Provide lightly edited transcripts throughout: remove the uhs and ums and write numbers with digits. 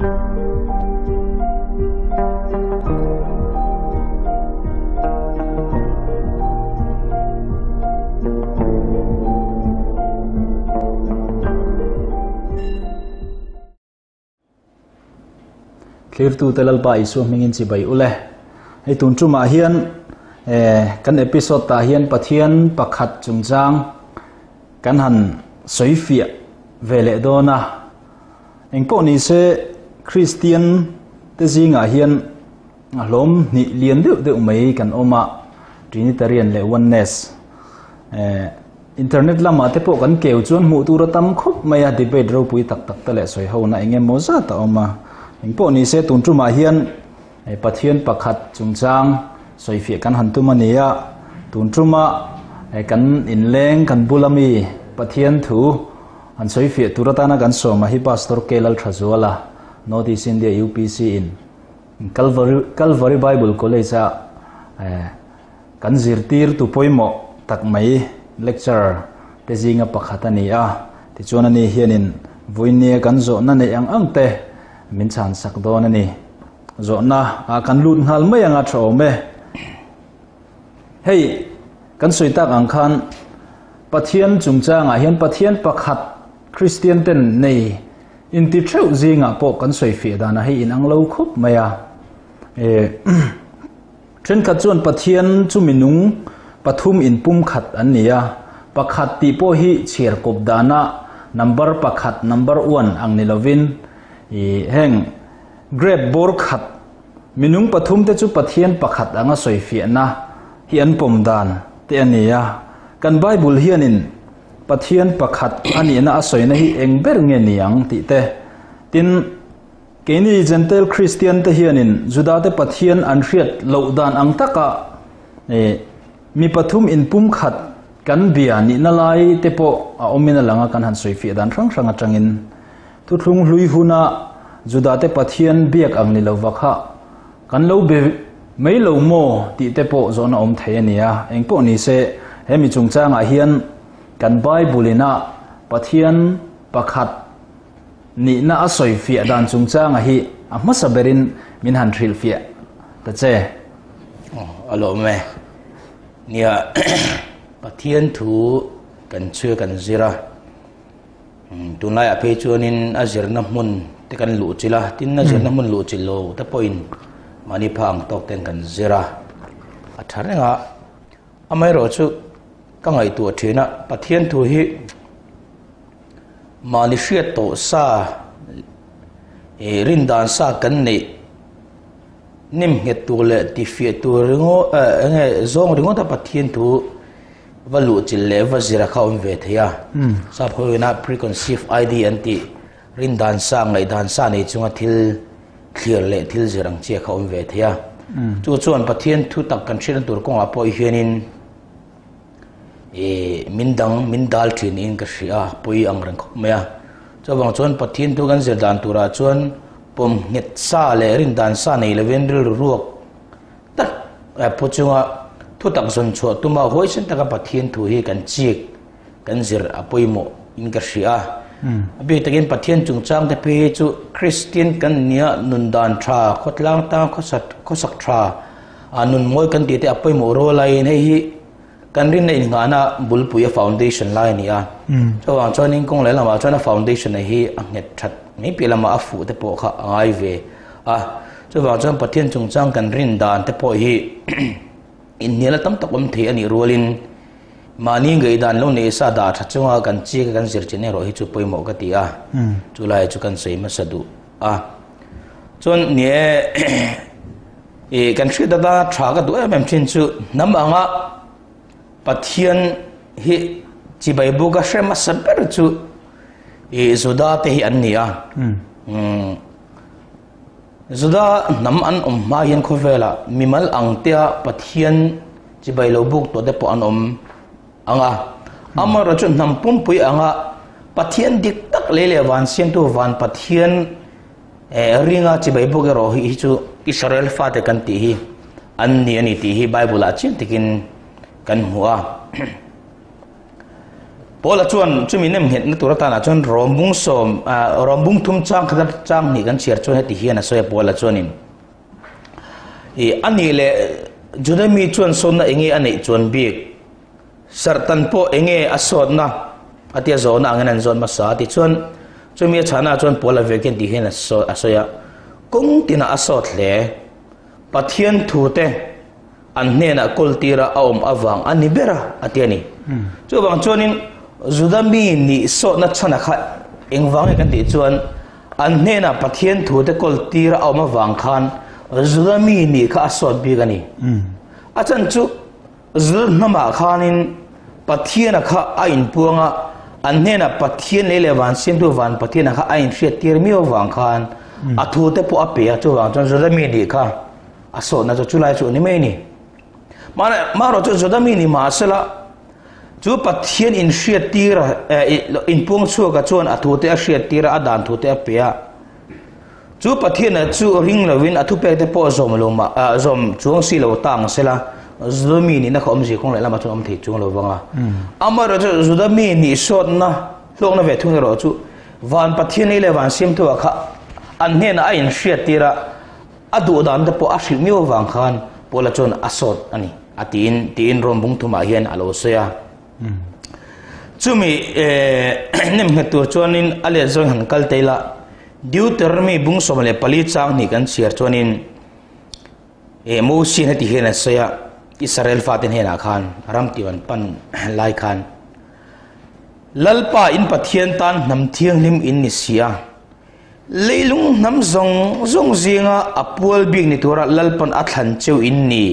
clear tu telal pa isu mingin si bai ule hei tun chu ma hian kan episode ta hian pathian pakhat chungchang kan han soifia vele dona engpo ni se Christian te zinga hian hlom ni lian deuh mai kan oma Trinitarian le oneness internet lama te po kan keu chuan mu tur tam khop maya debate ro pui tak tak tale soi ho na engem moza ta oma engpo ni se tun chu ma hian pathian pakhat chungchang soifia kan han tu mania tun chu ma kan inleng kan bulami pathian thu an soifia turatana kan so ma hi pastor Lalthazuala notice in the UPC in Calvary Bible College kan zirtir tu poimo tak mai lecture te zinga pakhatania ti chona ni hianin voinia kan zo na ne ang te min chan sak don ani zo na kan lut ngal mai anga thome hei kan soitak ang khan pathian chungchang a hian pathian pakhat Christian ten nei in ti theu zinga po kan soifia dana hei in ang lo khup maya tren khat chuan pathian chu minung pathum in pum khat ania pakhat ti po hi chher kop dana number pakhat number 1 ang nilovin heng grab bor khat minung pathum te chu pathian pakhat anga soifia na hi an pom dan te ania kan Bible hianin pathian pakhat ani na asoina hi engber nge niang ti te tin keni gentle Christian te hianin juda te pathian an riat lo dan ang taka mi pathum in pum khat kan bia ni na lai te po a omina langa kan han soifia dan rang rang atangin tu thlung hlui huna juda te pathian biak ang ni lo wakha kan lo be mai lo mo ti te po zona om thayania engpo ni se hemi chungchang a hian kan Bible ina pathian pakhat ni na asoi fia dan chungchang a hi a masaberin min han thil fia ta che alo me nia pathian thu kan chue kan zira tunai a pe chuanin a zirna mun te kan lu chila tin na zirna mun lu chilo ta point mani phang tok ten kan zira a tharenga amai ro chu ka ngai tu thina pathian thu hi mani hriat to sa rin dan sa kan nei nim nge tu le ti fi tu ringo nge zong ringo ta pathian thu valu chil le va zira khaum ve thaya sa phoina preconceived idea anti rin dan sa ngai dan sa nei chunga thil clear le thil zirang che khaum ve thaya chu chuan pathian thu tak kan thrin tur kong a poi hianin mindal thin in ka hria poi ang rang khop maya chawang chuan pathian thu kan zir dan tura chuan pom nget sa le rin dan sa nei le ven ril ruak tak puchunga thu tak zon chu tuma hoi sen taka pathian thu hi kan chik kan zir a poimo in ka hria abi takin pathian chungchang te pe chu Christian kan nia nun dan tha khotlang ta khosak tha anun moi kan ti te a poimo ro lai nei hi kan rin nei ngana bulpuya foundation line ya chawang chuanin kong le lama chuan foundation hi a nget that mi pilama afu te po kha angai ve chawang chuan pathian chungchang kan rin dan te po hi in nela tam takom the ani rolin mani ngai dan lo ne sa da tha chunga kan chi kan zir chine ro hi chu poimo ka ti chulai chu kan sei ma sadu chon ne kan thri da tha ka du em chin chu nam anga pathian hi chi bai bu ka shrema saber chu zuda te hi an nia zuda nam an ma hian khovela mimal angtia pathian chi bai lo buk to de po an anga amara chu nam pum pui anga pathian dik tak lele wan sian tu wan pathian ringa chi bai bu ge ro hi chu Israel fa te kan ti hi an ni ani ti hi Bible a chin tikin kan hua Paula chuan chumi nem het na tura ta na chuan rombung som rombung thum chang khadar chang ni kan chiar chuan heti hian a soya Paula chuanin ani le judami chuan sonna engi ani chuan bik sartan po enge asot na atia zona angan zon masa ti chuan chumi chana chuan Paula veken ti hian a soya kung tina asot le pathian thute an hena kultira aum awang ani bera atiani chu bang chuanin zudami ni so na chana kha engwang kan ti chuan an hena pathian thute kultira aum awang khan zudami ni kha asot bi gani achan chu zur nama khanin pathian kha ain puanga an hena pathian le lewan sim tu van pathian kha ain hriat tir mi awang khan athute po apea chu wang chuan zudami ni kha asot na chu lai chu ni mai ni maro chu zudami ni ma sala chu pathian in hriat tira in puang chu ka chuan athute a hriat tira adan thute apea chu pathian chu ring lovin athu pe te po zom loma zom chuang si lo tang sela zudami ni na khom ji khong la ma chu am thi chung lo wanga amaro chu zudami ni sot na hlong na ve thung ro chu van pathian ni le van sim tu kha an hnen a in hriat tira adu dan te po a hri mi wang khan Paula chon asot ani atin rombung thuma hian alo soya chumi nem hetur chonin ale zong han kal teila deuteronomy bung somale pali chang ni kan share chonin mo sin heti hian soya Israel fatin hena khan ramtiwan pan lai khan lalpa in pathian tan nam thiang lim in ni sia leilung nam zong zinga apol big ni tura lalpan athan cheu in ni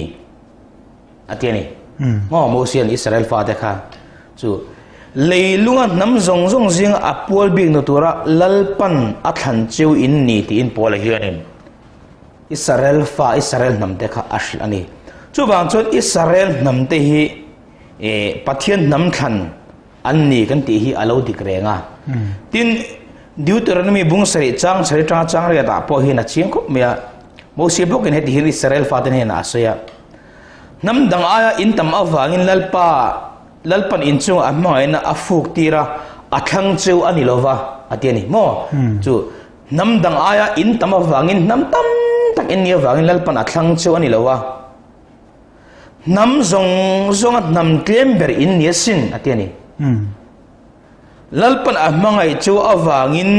atiani mo sian Israel fa te kha chu leilunga nam zong zinga apol big ni tura lalpan athan cheu in ni ti in Paula hianin Israel nam te kha ash ani chu bang chon Israel nam te hi pathian nam khan an ni kan ti hi alo dikrenga tin Deuteronomy bung sari chang re ta po hi na ching ko mea mo si blok in heti Israel faten he na asaya nam dang aya in tam awangin lalpan in chung amai na afuk tira athang cheu ani lova atiani mo chu nam dang aya in tam awangin nam tam tak in ni awangin lalpan athang cheu ani lova nam zong nam klember in ni sin atiani lalpan ahmangai chu awangin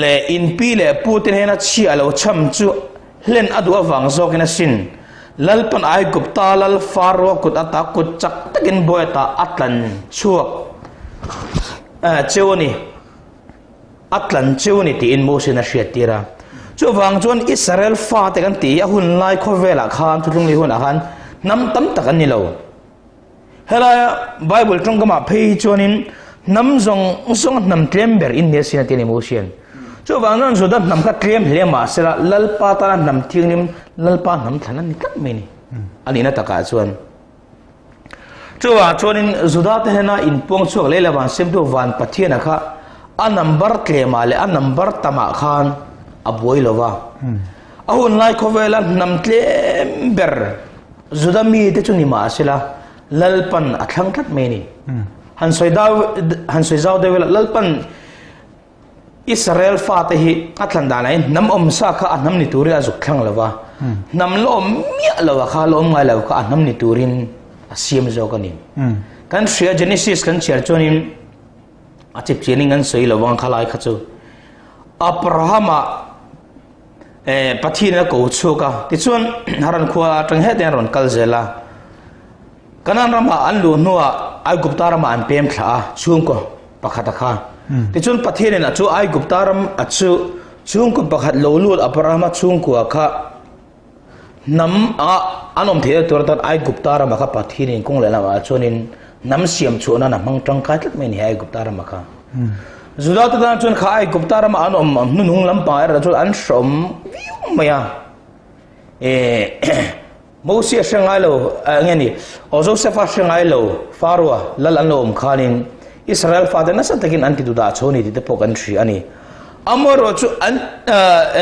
le in pi le putin hena chi alo cham chu hlen adu awang zokina sin lalpan ai gupta lal faro kut ata kut chak takin boeta atlan chuak chewni atlan chewni ti in motion a hriatira chu wang chuan Israel fa te kan ti a hun lai khovela khan thulung li hun a khan nam tam tak an ni lo hela Bible tongkama phei chuanin nam zong nam klember in ne sin atini motion chu wang non so dat nam ka klem hlema sela lalpa ta nam thingnim lalpa nam thanan ni tak me ni ani na taka chuan chu wa chuanin zudat hena in pong chuak le lawan sem tu van pathian kha a number klema le a number tama khan a boi lova a hun lai khovela nam klember zudami te chu ni ma sela lalpan athang tak me ni han soi zau de lalpan Israel fa te hi atlan da lai nam sa kha anam ni turi azuk khang lawa nam lo mia lawa kha lo ngai lawa kha anam ni turin asiam zo kanin kan share Genesis kan share chonin achip chening an soi lawang khalai kha chu Abrahama pathina ko chuka ti chuan haran khwa tang he den ron kalzela kanan rama an lu nuwa ai guptaram an pem thla chung ko pakhata kha ti chun pathine na chu ai guptaram achu chung ko pakhat lo lut Abrahama chung ko kha nam anom the tur tat ai guptaram kha pathine kong le la chunin nam siam chuna na mang tang ka tlak me ni ai guptaram kha zulat ta chun kha ai guptaram anom nung lam pa ra chu an som maya Moses shangai lo ngeni Joseph shangai lo farwa lalan lo khanin Israel father na santakin anti du da choni ti te pokan thri ani amoro chu an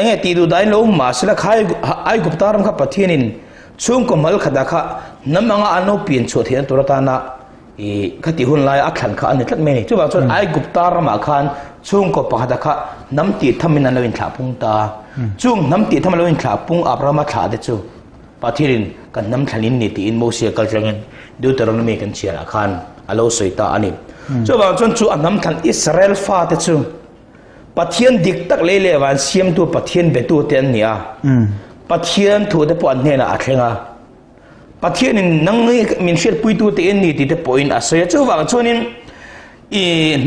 nge ti du dai lo ma sila khai ai guptaram kha pathinin chung ko mal khada kha namanga ano pin chu thian turata na khát ti hun lai akhan kha ani tlat me ni chu bang chon ai gupta rama khan chung ko pakhat kha nam ti thamin an loin thla pung ta chung nam ti tham loin thla pung abrama thla de chu pathirin kan nam thalin ni ti in mo sia kaljangen deuteronomy kan chia khan alo soita ani chu bang chon chu anam than Israel fa te chu pathian dik tak le le wan siam tu pathian be tu te an nia pathian thu de po an ne na athenga pathian in nang min shel pui tu te en ni ti te point asaya chu wang chonin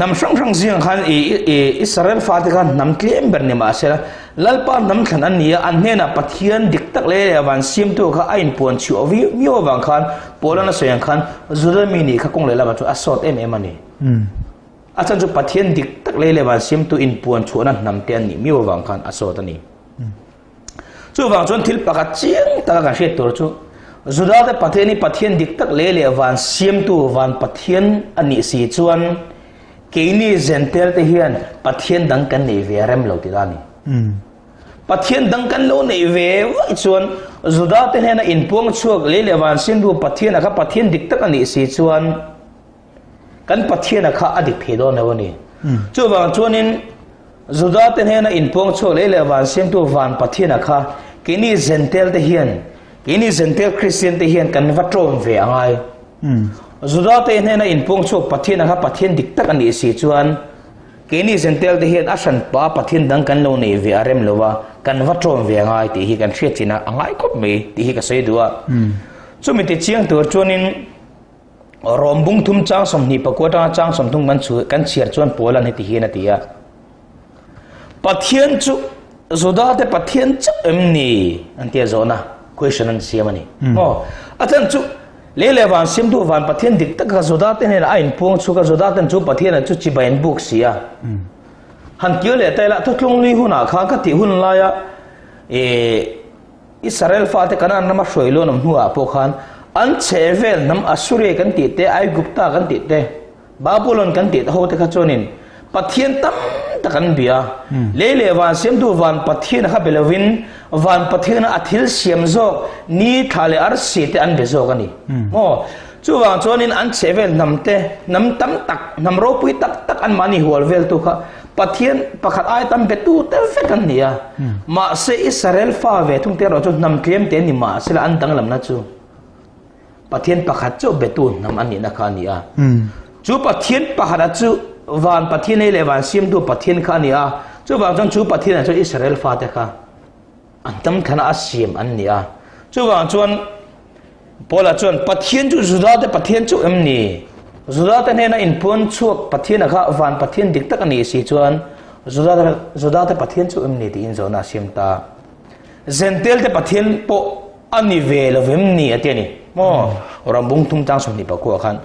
nam sang sang jiang khan Israel fa te khan nam tlem ber ne ma sela lalpa nam khan an nia an ne na pathian dik tak le wan siam tu kha ain pon chu awi mio wang khan polana soyang khan zurami ni kha kong le la ba chu asot em ani achan chu pathian dik tak le wan siam tu in pon chu na nam te an ni mio wang khan asot ani chu wang chon thil pakhat chiang ta ka she tor chu Zuda te pathian dik tak le van siam tu van pathian ani si chuan keini zentel te hian pathian dang kan nei ve rem lo ti dani pathian dang kan lo nei ve wai chuan zuda te hena in puang chuak le van siam tu pathian aka pathian dik tak ani si chuan kan pathian aka adik phedo na woni chu wang chuanin zuda te hena in puang chuak le van siam tu van pathian aka keini zentel te hian ini zentel Christian te hian kan vatrom ve angai zuda te hena in pong chok pathian ha pathian dik tak ani si chuan kini zentel te hian asan pa pathian dang kan lo nei ve arem lowa kan vatrom ve angai ti hi kan thriat china angai kop me ti hi ka sei duwa chumi te chiang tur chuanin rombung thum chang som ni pakota chang som thung man chu kan chiar chuan polan he ti hi na tia pathian chu zuda te pathian chu emni antia zona question an siamani atan chu le wan sim du wan pathian dik tak ka zoda te ne a in pung chu ka zoda tan chu pathian chu chi bain book sia han kyo le ta la thlung li huna kha ka ti hun la ya Israel fa te kana nam shoi lo nam huwa po khan an chevel nam asure kan ti te ai gupta kan ti te babylon kan ti ho te kha chonin pathian tam takan bia le wan sim du wan pathian ha belovin van pathian athil siam zok ni thale ar si te an bezok ani chu wang chonin an chevel namte nam tam tak nam ro pui tak an mani hol vel tu kha pathian pakhat ai tam betu te fe kan nia ma se Israel fa ve thung te ro chu nam tlem te ni ma se la an tang lam na chu pathian pakhat chu betu nam ani na kha nia chu pathian pakhat chu van pathian le wan sim du pathian kha nia chu wang chon chu pathian chu Israel fa te kha antam khana asim an nia chu wang chuan pola chuan pathian chu zuda te pathian chu emni zuda te hena in pon chuak pathian kha van pathian dik tak ani si chuan zuda te pathian chu emni ti in zona simta zentel te pathian po ani ve lovem ni atiani rambung tum tang som ni pa ko khan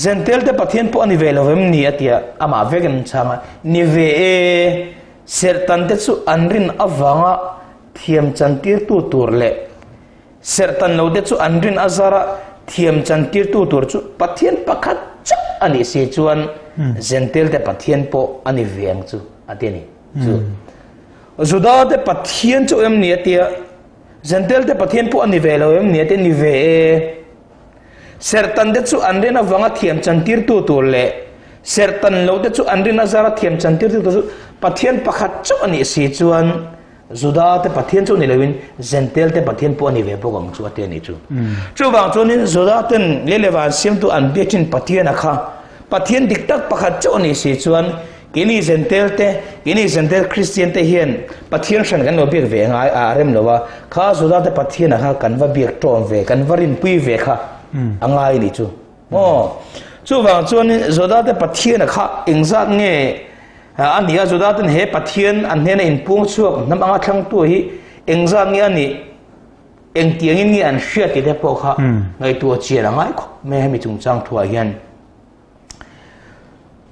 zentel te pathian po ani ve lovem ni atia ama vegan changa ni ve sertan te chu anrin awanga thiam chantir tu tur le sertan lo de chu anrin azara thiam chantir tu tur chu pathian pakhat cha ani se chuan zentel te pathian po ani veng chu ateni chu zuda te pathian chu em ni atia zentel te pathian po ani ve lo em ni ate ni ve sertan de chu anrin awanga thiam chantir tu tur le sertan lo de chu anrin azara thiam chantir tu tur chu pathian pakhat chu ani se chuan zuda te pathian chu ni lewin zentel te pathian po ani ve bogam chu ate ni chu chu bang chunin zuda ten lelewan sim tu an betin pathian akha pathian diktak pakhat chu ani si chuan kini zentel Christian te hian pathian shan kan lo bek ve ngai arem lowa kha zuda te pathian akha kan va bek tom ve kan varin pui ve kha angai ni chu chu bang chunin zuda te pathian akha ingzat nge an nia zuda ten he pathian an hena in pung chuak nam anga thlang tu hi engza nge ani eng tiang in nge an hria ti te po kha ngai tu chian angai kho me hemi chungchang thua hian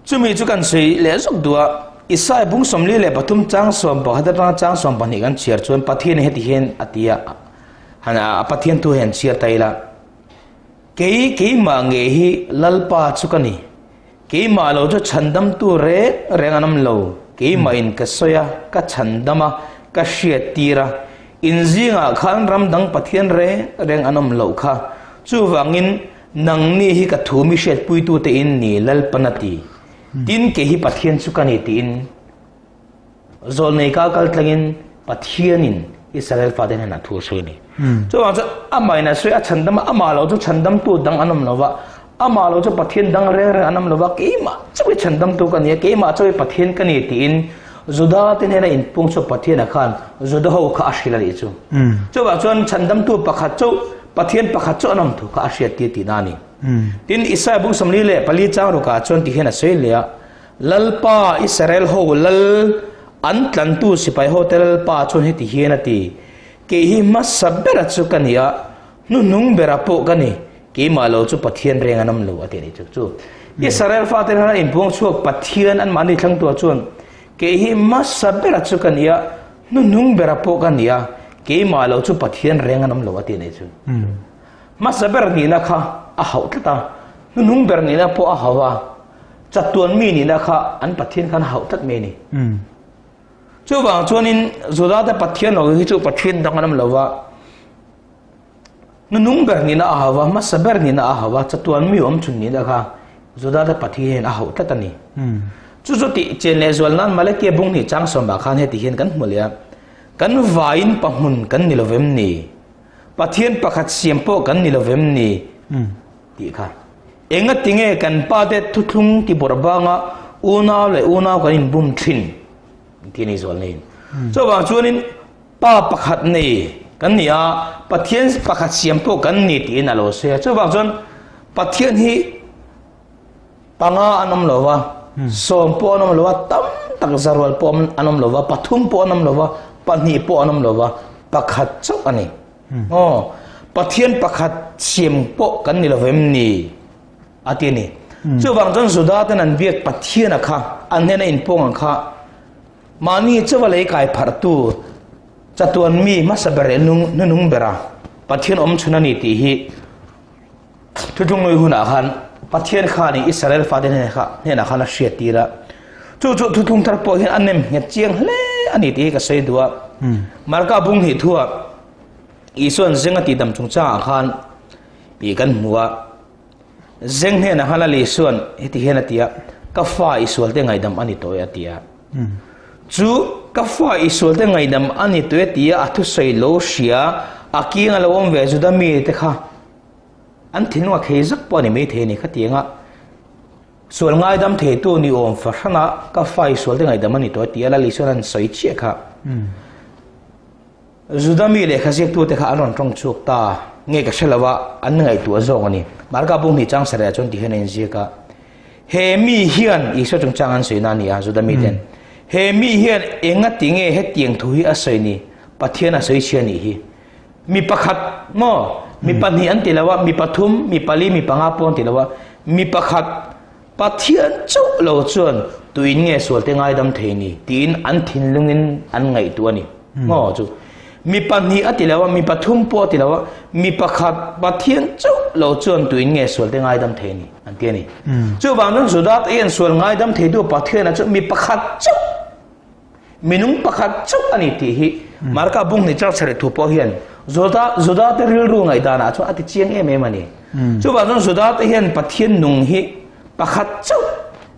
chumi chu kan sei le zok dua isai bung somli le pathum chang som pa hadra chang som pa ni kan chiar chuan pathian he ti hen atia hana pathian tu hen chiar taila kei ma nge hi lalpa chukani kei ma lo cho chandam tu re renganam lo kei ma in ka soya ka chandama ka hria tira in zinga khan ram dang pathian re renganam lo kha chu wangin nang ni hi ka thu mi shet pui tu te in ni lal panati tin ke hi pathian chu kan tin zol nei ka kal tlangin pathianin Israel faden na thu soi ni cho wa amai na soi a chandam amalo chu chandam tu dang anam lova amalo chu pathian dang re re anam lova ke ma chu chandam tu kan ye ke ma chu pathian kan tin Zuda tin hena in pung chu pathian khan zuda ho kha ashila ri chu chu wa chon chandam tu pakhat chu pathian pakhat chu anam thu kha ashia ti ti nani tin isa bung samli le pali chang ro ka chon ti hena sei le lalpa Israel ho lal an tlan tu sipai hotel pa chon he ti hena ti ke hi ma sabbera chu kan ya nu nung bera po kani ke ma lo chu pathian reng anam lo ate ni chu Israel fa te hena in pung chu pathian an mani thlang tu chon ke hi ma sabbera chu kan ya nu nung bera po kan ya ke ma lo chu pathian reng anam lo ate ni chu ma sabber ni na kha a hau ta nu nung ber ni na po a hawa chatuan mi ni na kha an pathian khan hau tat me ni chu wang chuanin zoda ta pathian lo hi chu pathian dang anam lo wa nu nung ber ni na a hawa ma sabber ni na a hawa chatuan mi om chun ni na kha zoda ta pathian a hau tat ani chu chu ti chen le zol nan male ke bung ni chang som ba khan he ti hian kan mulia kan vain pahmun kan ni lovem ni pathian pakhat siampo kan ni lovem ni ti kha enga tinge kan pa te thuthung ti borbanga una le una kan in bum thin ti ni zol nei so wa chuanin pa pakhat nei kan nia pathian pakhat siampo kan ni ti na lo se so wa chon pathian hi panga anam lowa som po anam lowa tam tak zarwal po anam lowa pathum po anam lowa pani po anam lowa pakhat chok ani pathian pakhat siam po kan ni lovem ni atini chu wang jon zuda tan an biak pathian akha an hena in pong kha mani chawalei kai phartu chatuan mi masabare nung bera pathian om chunani ti hi thutung noi huna khan pathian khani Israel faden hena khana shiatira chu thutung tar po hin anem nge chiang hle ani ti ka sei duwa marka bung hi thua ison zenga ti dam chungcha khan i kan muwa zeng he na hala le suan heti hena tia ka fa isol te ngai dam ani to ya tia chu ka fa isol te ngai dam ani to ya tia athu sei lo sia akinga lo om ve ju da mi te kha an thinwa khezak po ni me the ni khatianga sol ngai dam the tu ni om fa hana ka fa isol te ngai dam ani to tia la li suan an soi che kha Zudami le khasiek tu te kha anon tong chuk ta nge ka shelawa an ngai tu azong ani marka bung ni chang sare chon ti henen zika he mi hian i so chung chang an seina ni a zudami den he mi hian enga tinge he tiang thu hi asoi ni pathian a soi chiani hi mi pakhat mo mi pani an tilawa mi pathum mi pali mi panga pon tilawa mi pakhat pathian chu lo chuan tuin nge sol te ngai dam theini tin an thin lungin an ngai tu ani mo chu mi pani atilawa mi pathum po atilawa mi pakhat pathian chu lo chuan tuin nge sol te ngai dam theini an tiani chu bang nang zudat en sol ngai dam thei du pathian chu mi pakhat chu minung pakhat chu ani ti hi marka bung ni chak sare thu po hian zudat ril ru ngai dana chu ati chiang em em ani chu bang nang zudat hian pathian nung hi pakhat chu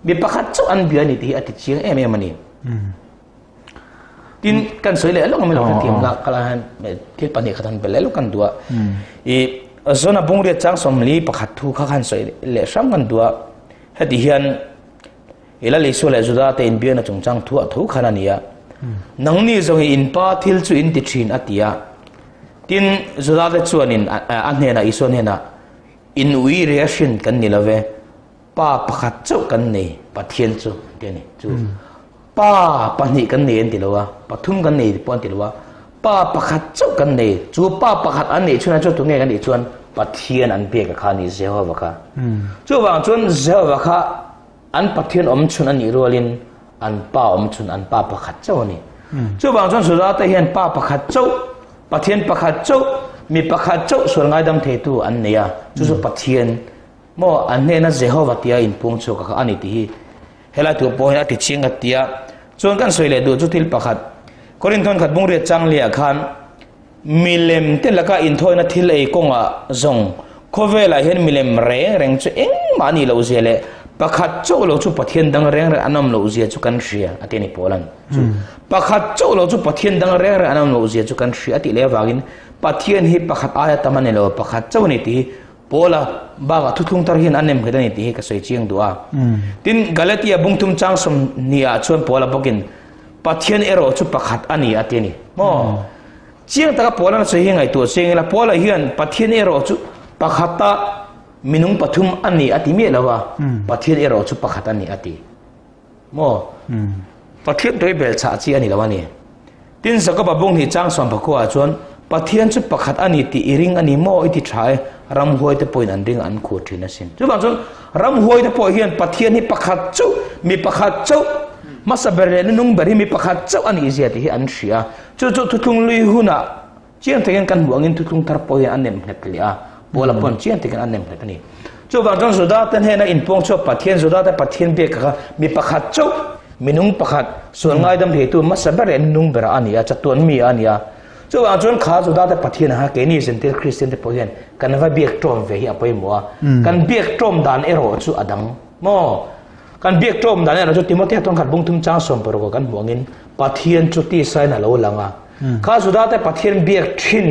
mi pakhat chu an biani ti ati chiang em em ani tin kan soi le long me lo tiam la kalahan thil pani khatan bel lo kan dua e zona bungre chang som li pakhat thu kha khan soi le sam kan dua heti hian ila le so le juda te in biana chungchang thu thu khana nia nangni zongi in pa thil chu in ti thin atia tin juda te chuan in an hena ison hena in ui reaction kan ni love pa pakhat chu kan nei pathian chu tiani chu pa pani kan nei an tilawa pathum kan nei pon tilawa pa pakhat chu kan nei chu pa pakhat an nei chuna chu tu nge kan ni chuan pathian an pe ka khani Jehovah kha chu wang chuan Jehovah kha an pathian om chun an i rolin an pa om chun an pa pakhat chu ni chu wang chuan sura ta hian pa pakhat chu pathian pakhat chu mi pakhat chu sol ngai dam the tu an neya chu pathian mo an ne na Jehovah tia in pung chu ka ani ti hi hela tu po hela ti chinga tia chuan kan soile du chu thil pakhat Korinthon khat bungre chang lia khan milem te laka in thoina thil ei konga zong Kovela hian milem reng chu eng mani lo zele pakhat chaw lo chu pathian dang reng anam lo zia chu kan ria atini polan chu pakhat chaw lo chu pathian dang reng anam lo zia chu kan ria ati le wagin pathian hi pakhat aya tamane lo pakhat chaw ni ti pola baga thuthung tar hian anem hedani ti ka soi chiang duwa tin galatia bungtum chang som nia chuan pola bokin pathian ero chu pakhat ani atini mo chiang taka pola na soi hingai tu sengela pola hian pathian ero chu pakhata minung pathum ani ati me lawa pathian ero chu pakhat ani ati mo pathian doi bel cha chi ani lawani tin zakaba bung hi chang som phakwa chuan pathian chu pakhat ani ti iring ani mo iti thai ram hoi te point an ring an khu thina sin chu bang chuan ram hoi te po hian pathian hi pakhat chu mi pakhat chu masabere nung bari mi pakhat chu ani zia ti hi an ria chu chu thuthung lui huna chiang teken kan buangin thuthung tar po hian anem hletlia bola pon chiang teken anem hletani chu bang chuan zoda ten hena in pong chu pathian zoda te pathian be ka mi pakhat chu minung pakhat suan ngai dam he tu masabere nung bera ania chatuan mi ania chu bang chuan kha zoda te pathian ha ke ni sentel christian te po hian kan va biak tom ve hi apoi mo kan biak tom dan ero chu adang mo kan biak tom dan ero chu timothy tong khat bung tum chang som por ko kan buangin pathian chu ti sai na lo langa kha zoda te pathian biak thin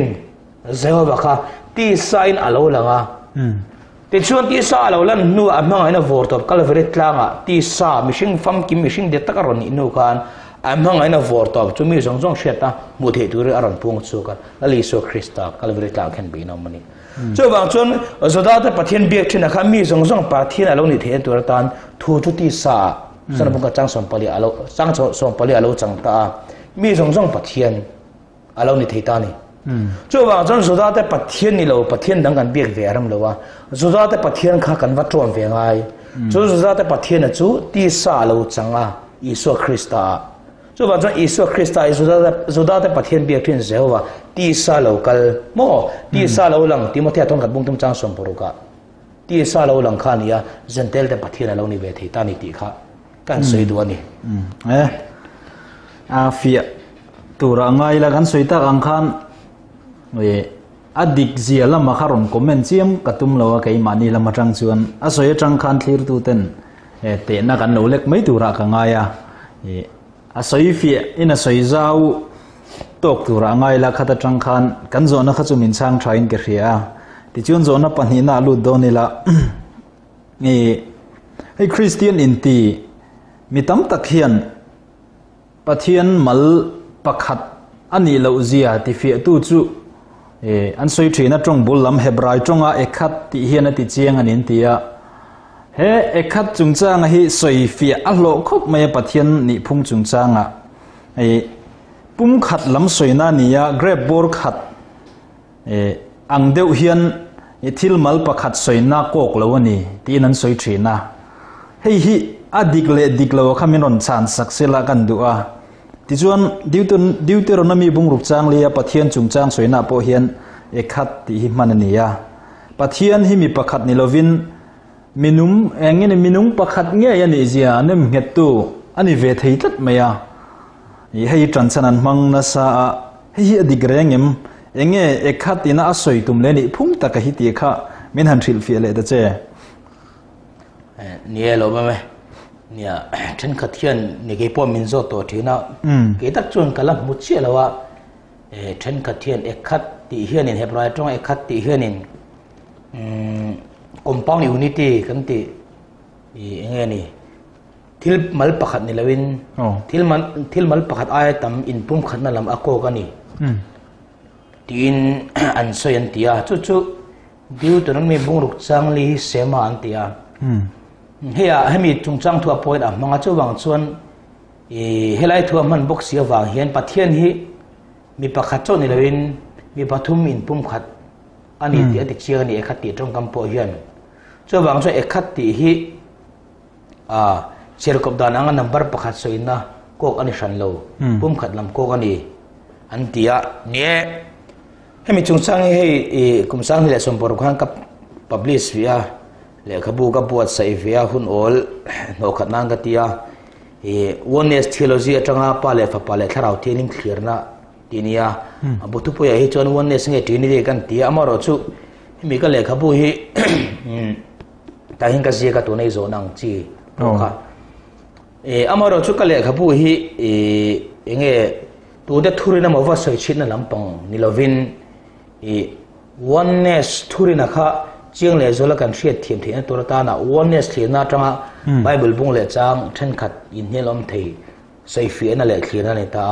zewa kha ti sai na lo langa te chuan ti sa lo lan nu amang ina vortop calvary tlanga ti sa mishing fam kim mishing de takaron inu kan amang ina vortop chu mi jong jong sheta mu the tur aron pung chu ka ali so krista calvary tlang khen be no mani chu bang chun zoda te pathian biak thina kha mi jong jong pathian alo ni the tur tan thu chu ti sa sana bung ka chang som pali alo chang som pali alo chang ta mi jong jong pathian alo ni the ta ni chu bang chun zoda te pathian ni lo pathian dang kan biak ve aram lo wa zoda te pathian kha kan va trom ve ngai chu zoda te pathian chu ti sa lo changa iso krista chu bang chun iso krista zoda te pathian biak thin zewa ti sa lo kal mo ti sa lo lang timothy tong kat bung tum chang som poruka ti sa lo lang kha nia zentel te pathian lo ni ve thei ta ni ti kha kan soi du ani a fia tura ngai la kan soi ta ang khan adik zia lama kharon comment chiam katum lawa kai mani lama tang chuan a soi tang khan thlir tu ten te na kan lo lek mai tura ka ngaya a soi fia ina soi zau tok tura ngai la khata tang khan kan zo na khachu min chang thain ke ria ti chun zo na pani na lu donila ni hey christian in ti mitam takhian pathian mal pakhat ani lo zia ti fi tu chu an soi thina tong bul lam hebrai tonga ekhat ti hian ti chiang anin tia he ekhat chungchang hi soi fi a lo khop mai pathian ni phung chungchanga pum khat lam soina nia grab bor khat ang deuh hian thil mal pakhat soina kok lo ani tin an soi thina hei hi adik le diklo khaminon chan saksela kan du'a ti chuan deuteronomy bungruk chang lia pathian chungchang soina po hian ekhat ti hi manania pathian hi mi pakhat ni lovin minum engene minung pakhat nge yani zia nem ngetu ani ve thei tat maya hei transanan mang na sa hei adigrengem enge ekhat ina asoi tum le ni phum ta ka hi ti kha min han thil fi le da che nie lo ba me nia then khathian ni ke po min zo to thina ke tak chun kala mu che lawa then khathian ekhat ti hian in hebrai tong ekhat ti hian in compound unity kan ti enge ni thil mal pakhat ni lawin thil mal pakhat ai tam in pum khat na lam ako kani tin an soyan tia chu diu to nan me bungruk chang li sema an tia heya hemi chungchang thua point a manga chu wang chuan helai thua man box sia wang hian pathian hi mi pakhat chaw ni lawin mi pathum in pum khat ani ti atik chiang ni ekhat ti tong kam po hian chu wang chu ekhat ti hi cherkop dan anga number pakhat soina kok ani shan lo pum khat lam kok ani an tia ne hemi chungchang hei kumsang le sompor khan ka publish via le khabu ka buat sai via hun ol no khat nang ka tia oneness theology atanga pa le fa pa le tharau theling clear na tinia abutu po ya hi chon oneness nge tini de kan tia amaro chu mi ka le khabu hi ta hin ka zia ka tu nei zo nang chi kha amaro chu ka le khabu hi enge tu de thurina ma wa sai chin na lampang nilovin oneness thurina kha chiang le zola kan hriat thiam thei na tur ta na oneness thina tanga bible bung le chang then khat in helom thei sai fi na le thina ne ta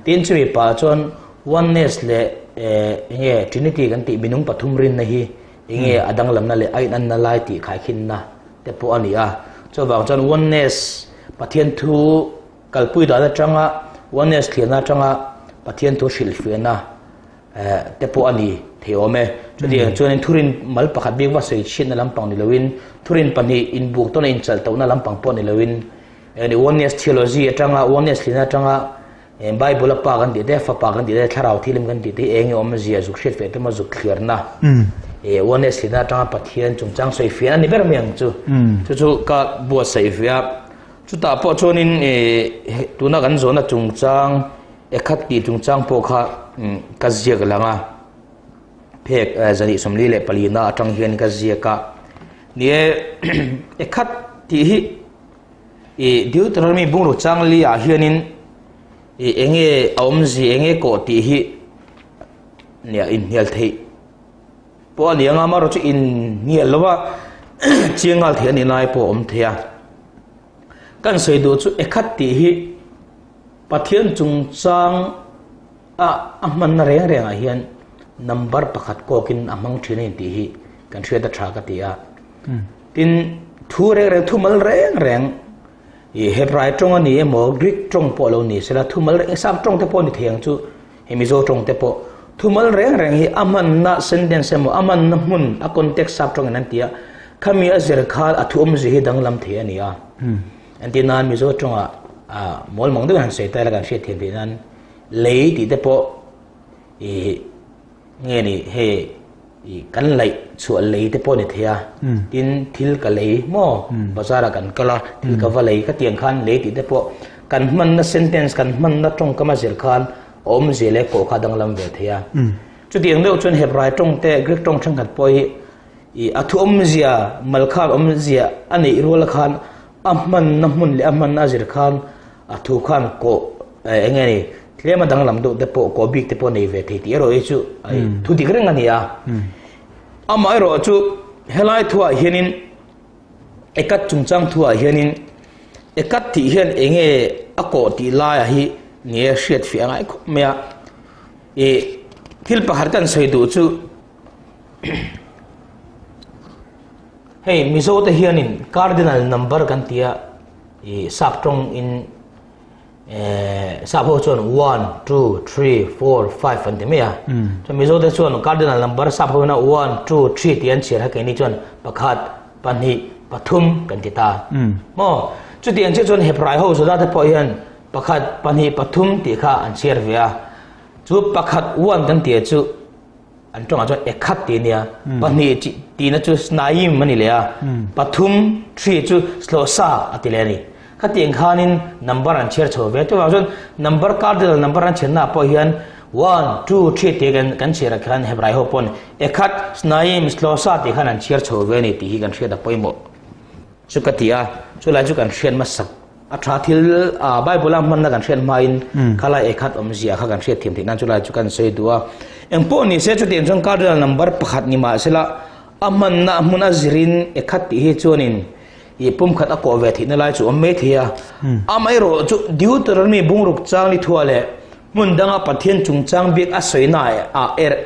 tin chumi pa chon oneness le enge trinity kan ti binung pathum rin na hi enge adang lam na le ai nan na lai ti khai khin na te po ani a cho wang chon oneness pathian thu kalpui da na changa oneness thina changa pathian thu shil fi na te po ani theome cho diang chuan thurin mal pakhat bik wa sei chin na lampang ni lowin thurin pani in buk to na in chal to na lampang po ni lowin ani oneness theology atanga oneness lina atanga bible pa kan di de fa pa kan di de tharau thilim kan di te eng om zia zuk hret fe te ma zuk clear na oneness lina atanga pathian chungchang sei fi ani ber miang chu chu ka bo sei fi a chu ta po chonin tu na kan zona chungchang ekhat ti chungchang po kha ka zia ga langa phek zani somli le palina atang hian ka zia ka nie ekhat ti hi Deuteronomy bungru changli a hianin enge omzi enge ko ti hi nia in hial thei po ani anga maro chu in hial lowa chiangal thian ni nai po om thea kan sei do chu ekhat ti hi pathian chungchang man na reng reng a hian number pakhat ko kin amang thine ti hi kan thria da tha ka ti a tin thu re thu mal reng reng Hebrai trong ani emo Greek trong po lo ni sela thumal reng sam trong te po ni thiang chu hemizo trong te po thumal reng reng hi aman na sentence mo aman na mun a context sap trong nan tia khami a zer khal a thum ji hi dang lam the ania anti nan mizo trong a mol mong de han sei ta la kan hriat thiam nan lei ti te po nge ni he kan lei chu lei te po ni thea tin thil ka lei mo bazara kan kala thil ka va lei ka tiang khan lei ti te po kan man na sentence kan man na tong kama zel khan om zele ko kha dang lam ve thea chu tiang deuh chun hebrai tong te greek tong thang khat poi athu om zia mal khan om zia ani rol khan amman na mun le amman na zir khan athu khan ko enge ni tlema dang lam do te po ko big te po nei ve thei ti ro chu thu ti greng ani a amai ro chu helai thua hianin ekat chungchang thua hianin ekat ti hian enge ako ti la hi nge hriat fi angai kho mea thil pahar kan sei du chu hey mizo te hianin cardinal number kan tia sap tong in sap ho chon 1 2 3 4 5 an demia so mizo te chon cardinal number sap ho na 1 2 3 tian chir ha ke ni chon pakhat panhi pathum kan ti ta mo chu tian che chon hebrai ho so da te po hian pakhat panhi pathum ti kha an chir via chu pakhat 1 kan ti chu an tong a chon ekhat ti nia panhi ti na chu snaim mani le a pathum 3 chu slosa atile ni khatieng khanin number an cher chove to ajon number cardinal number an cherna po hian 1 2 3 te kan cher khan hebrai ho pon ekhat snaim slosa ti khan an cher chove ni ti hi kan thria da poimo chukatia chula chu kan thrian masak atha thil bible man na kan thrian main khala ekhat omzia kha kan thria thim thi nan chula chu kan sei duwa engpo ni se chu ten jong cardinal number pakhat ni ma sela aman na mun azrin ekhat ti hi chonin pum khat ako ve thina lai chu amme thia amai ro chu Deuteronomy bungruk chang li thuale mun danga pathian chungchang bik a soina a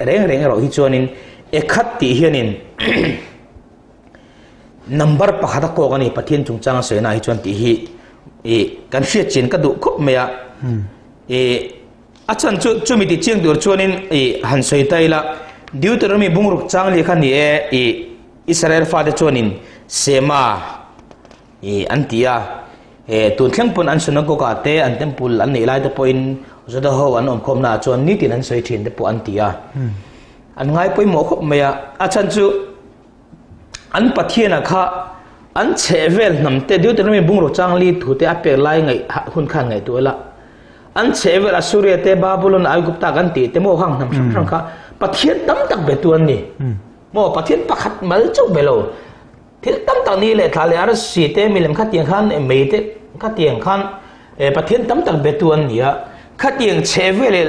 reng reng ro hi chonin ekhat ti hianin number pakhat ko gani pathian chungchang soina hi chon ti hi kan hriat chin ka du khop mea achan chu mi ti chiang dur chonin han soi taila Deuteronomy bungruk chang li khan ni Israel fa de chonin sema antia tun thleng pun an synagoga te an temple an nei lai te point zoda ho an om khom na chon ni tin an soi thin te po antia an ngai poi mo khop meya achan chu an pathiana kha an chevel nam te Deuteronomy bungro changli thu te ape lai ngai hun khan ngai tu la an chevel Assyria te Babylon ai gupta kan ti te mo hang nam sang kha pathian tam tak be tu an ni mo pathian pakhat mal chau belo thil tam tak ni le thale ar si te milem kha tiang khan me te kha tiang khan pathian tam tak betuan nia kha tiang chevele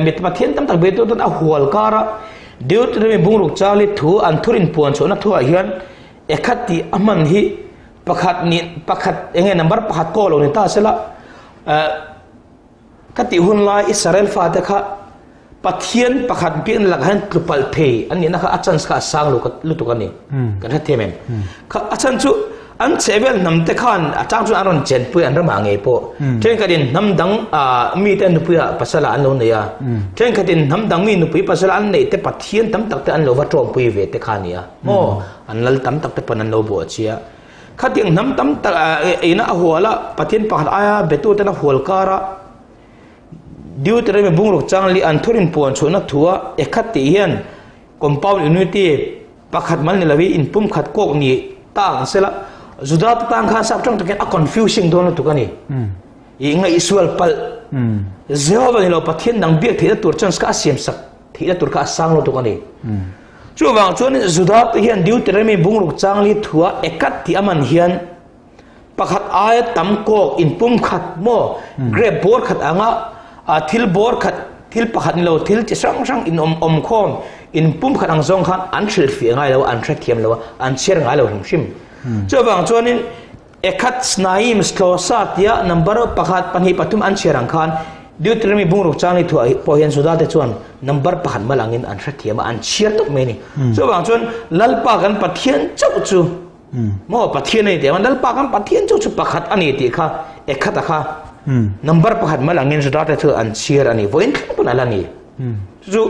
mit pathian tam tak betu ton a hual kara deut re bungruk chali thu an thurin puan chona thu a hian ekhati aman hi pakhat enge number pakhat ko lo ni ta sela kati hun lai Israel fa te kha pathian pakhat bin lak han trupal the ani na kha achan ska sang lu tu kan ni kan ha themen kha achan chu an chevel nam te khan achang chu aron chen pu an rama nge po tren ka din nam dang mi te nu pu pasala an lo ne ya tren ka din nam dang mi nu pu pasala an nei te pathian tam tak te an lo wa trom pu ve te khan ya mo an lal tam tak te pan an lo bo chia kha tiang nam tam tak ina huala pathian pakhat aya betu te na hol kara diu tere me bungruk changli an thurin puan chuna thua ekhati hian compound unity pakhat mal ni lawi in pum khat kok ni tang sela juda tang kha sap tang taken a confusing don tu kani i ngai isual pal zeo ni lo pathian nang biak thila tur chans ka siam sak thila tur ka sang lo tu kani chu wang chon juda hian diu tere me bungruk changli thua ekhati aman hian pakhat aya tam kok in pum khat mo grab board khat anga thil bor khat thil pakhat ni lo thil chi sang sang in om khom in pum khat ang zong khan an thil fi ngai lo an thra thiam lo an cher ngai lo him sim chawang chuanin ekhat snaim sto sa tia number pakhat panhi patum an cherang khan deuteronomy bungruk changni thu pohian suda te chuan number pakhat malangin an thra thiam an cher tok me ni chawang chuan lalpa kan pathian chau chu mo pathian nei te man lalpa kan pathian chu chu pakhat ani ti kha ekhat kha number pakhat malangin suda te thu an cher ani voin pun alani chu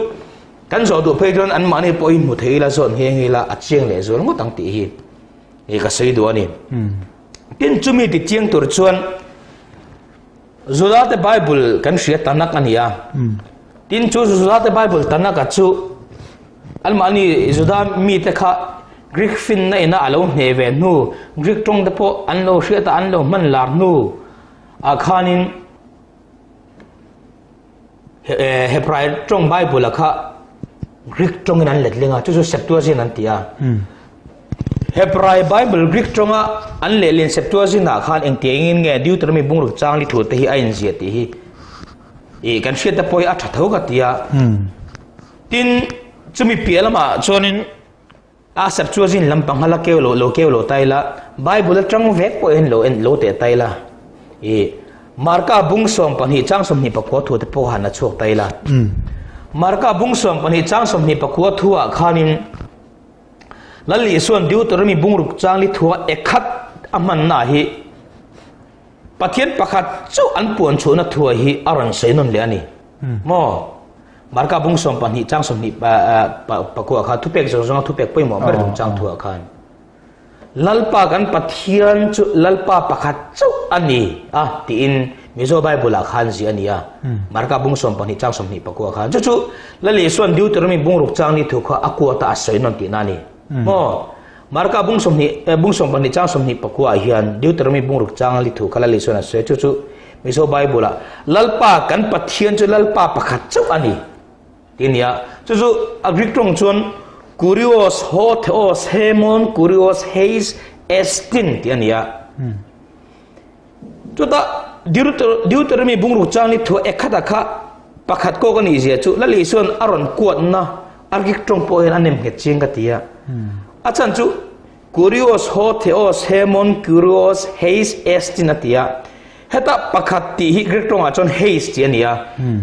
kan zo du pedron an mani poi mu theila zon hengila achiang le zon ngo tang ti hi e ka sei do ani tin chumi ti chiang tur chuan zuda te bible kan ria tanak ania tin chu zuda te bible tanak a chu al mani zuda mi te kha greek fin na ina alo hne ve nu greek tong te po an lo ria ta an lo man lar nu a khanin hebrai tong bible a kha Greek trong nan let lenga chu Septuagint an tia Hebrew Bible Greek tronga an le len Septuagint na khan eng tiangin nge Deuteronomy bungruk changli thu te hi a in zia ti hi e kan hriat ta poi a tha thau ka tia tin chumi pialama chonin a Septuagint lampang hala keulo lo keulo taila Bible trong vek po en lo te taila e marka bungsom pan hi changsom ni pakwa thu te po hana chok taila marka bungsom pani changsom ni pakua thua khanin lalli suan deuteronomy bungruk changli thua ekhat aman na hi pathian pakhat chu an puan chuna thua hi aran seinon le ani mo marka bungsom pani changsom ni pakua kha thupek zong thupek poi mo bar dum chang thua khan lalpa kan pathian chu lalpa pakhat chu ani ti in mizo bible a khan ji ania marka bungsom pani changsom ni pakua khan chu lali suan deuteronomy bungruk changni thu kha akua ta asainon ti nani mo marka bungsom pani changsom ni pakua hian deuteronomy bungruk changli thu khala li suan asai chu mizo bible a lalpa kan pathian chu lalpa pakhat chu ani tinia chu agrik tong chuan kurios hotheos hemon kurios heis estin tiania chu ta Deuteronomy bungruk changni thu ekhata kha pakhat ko kan izia chu lali suan aron kuat na argik tong po hen anem he ching ka tia achan chu kurios hotheos hemon kurios heis estinatia heta pakhat ti hi greek tong a chon heis ti ania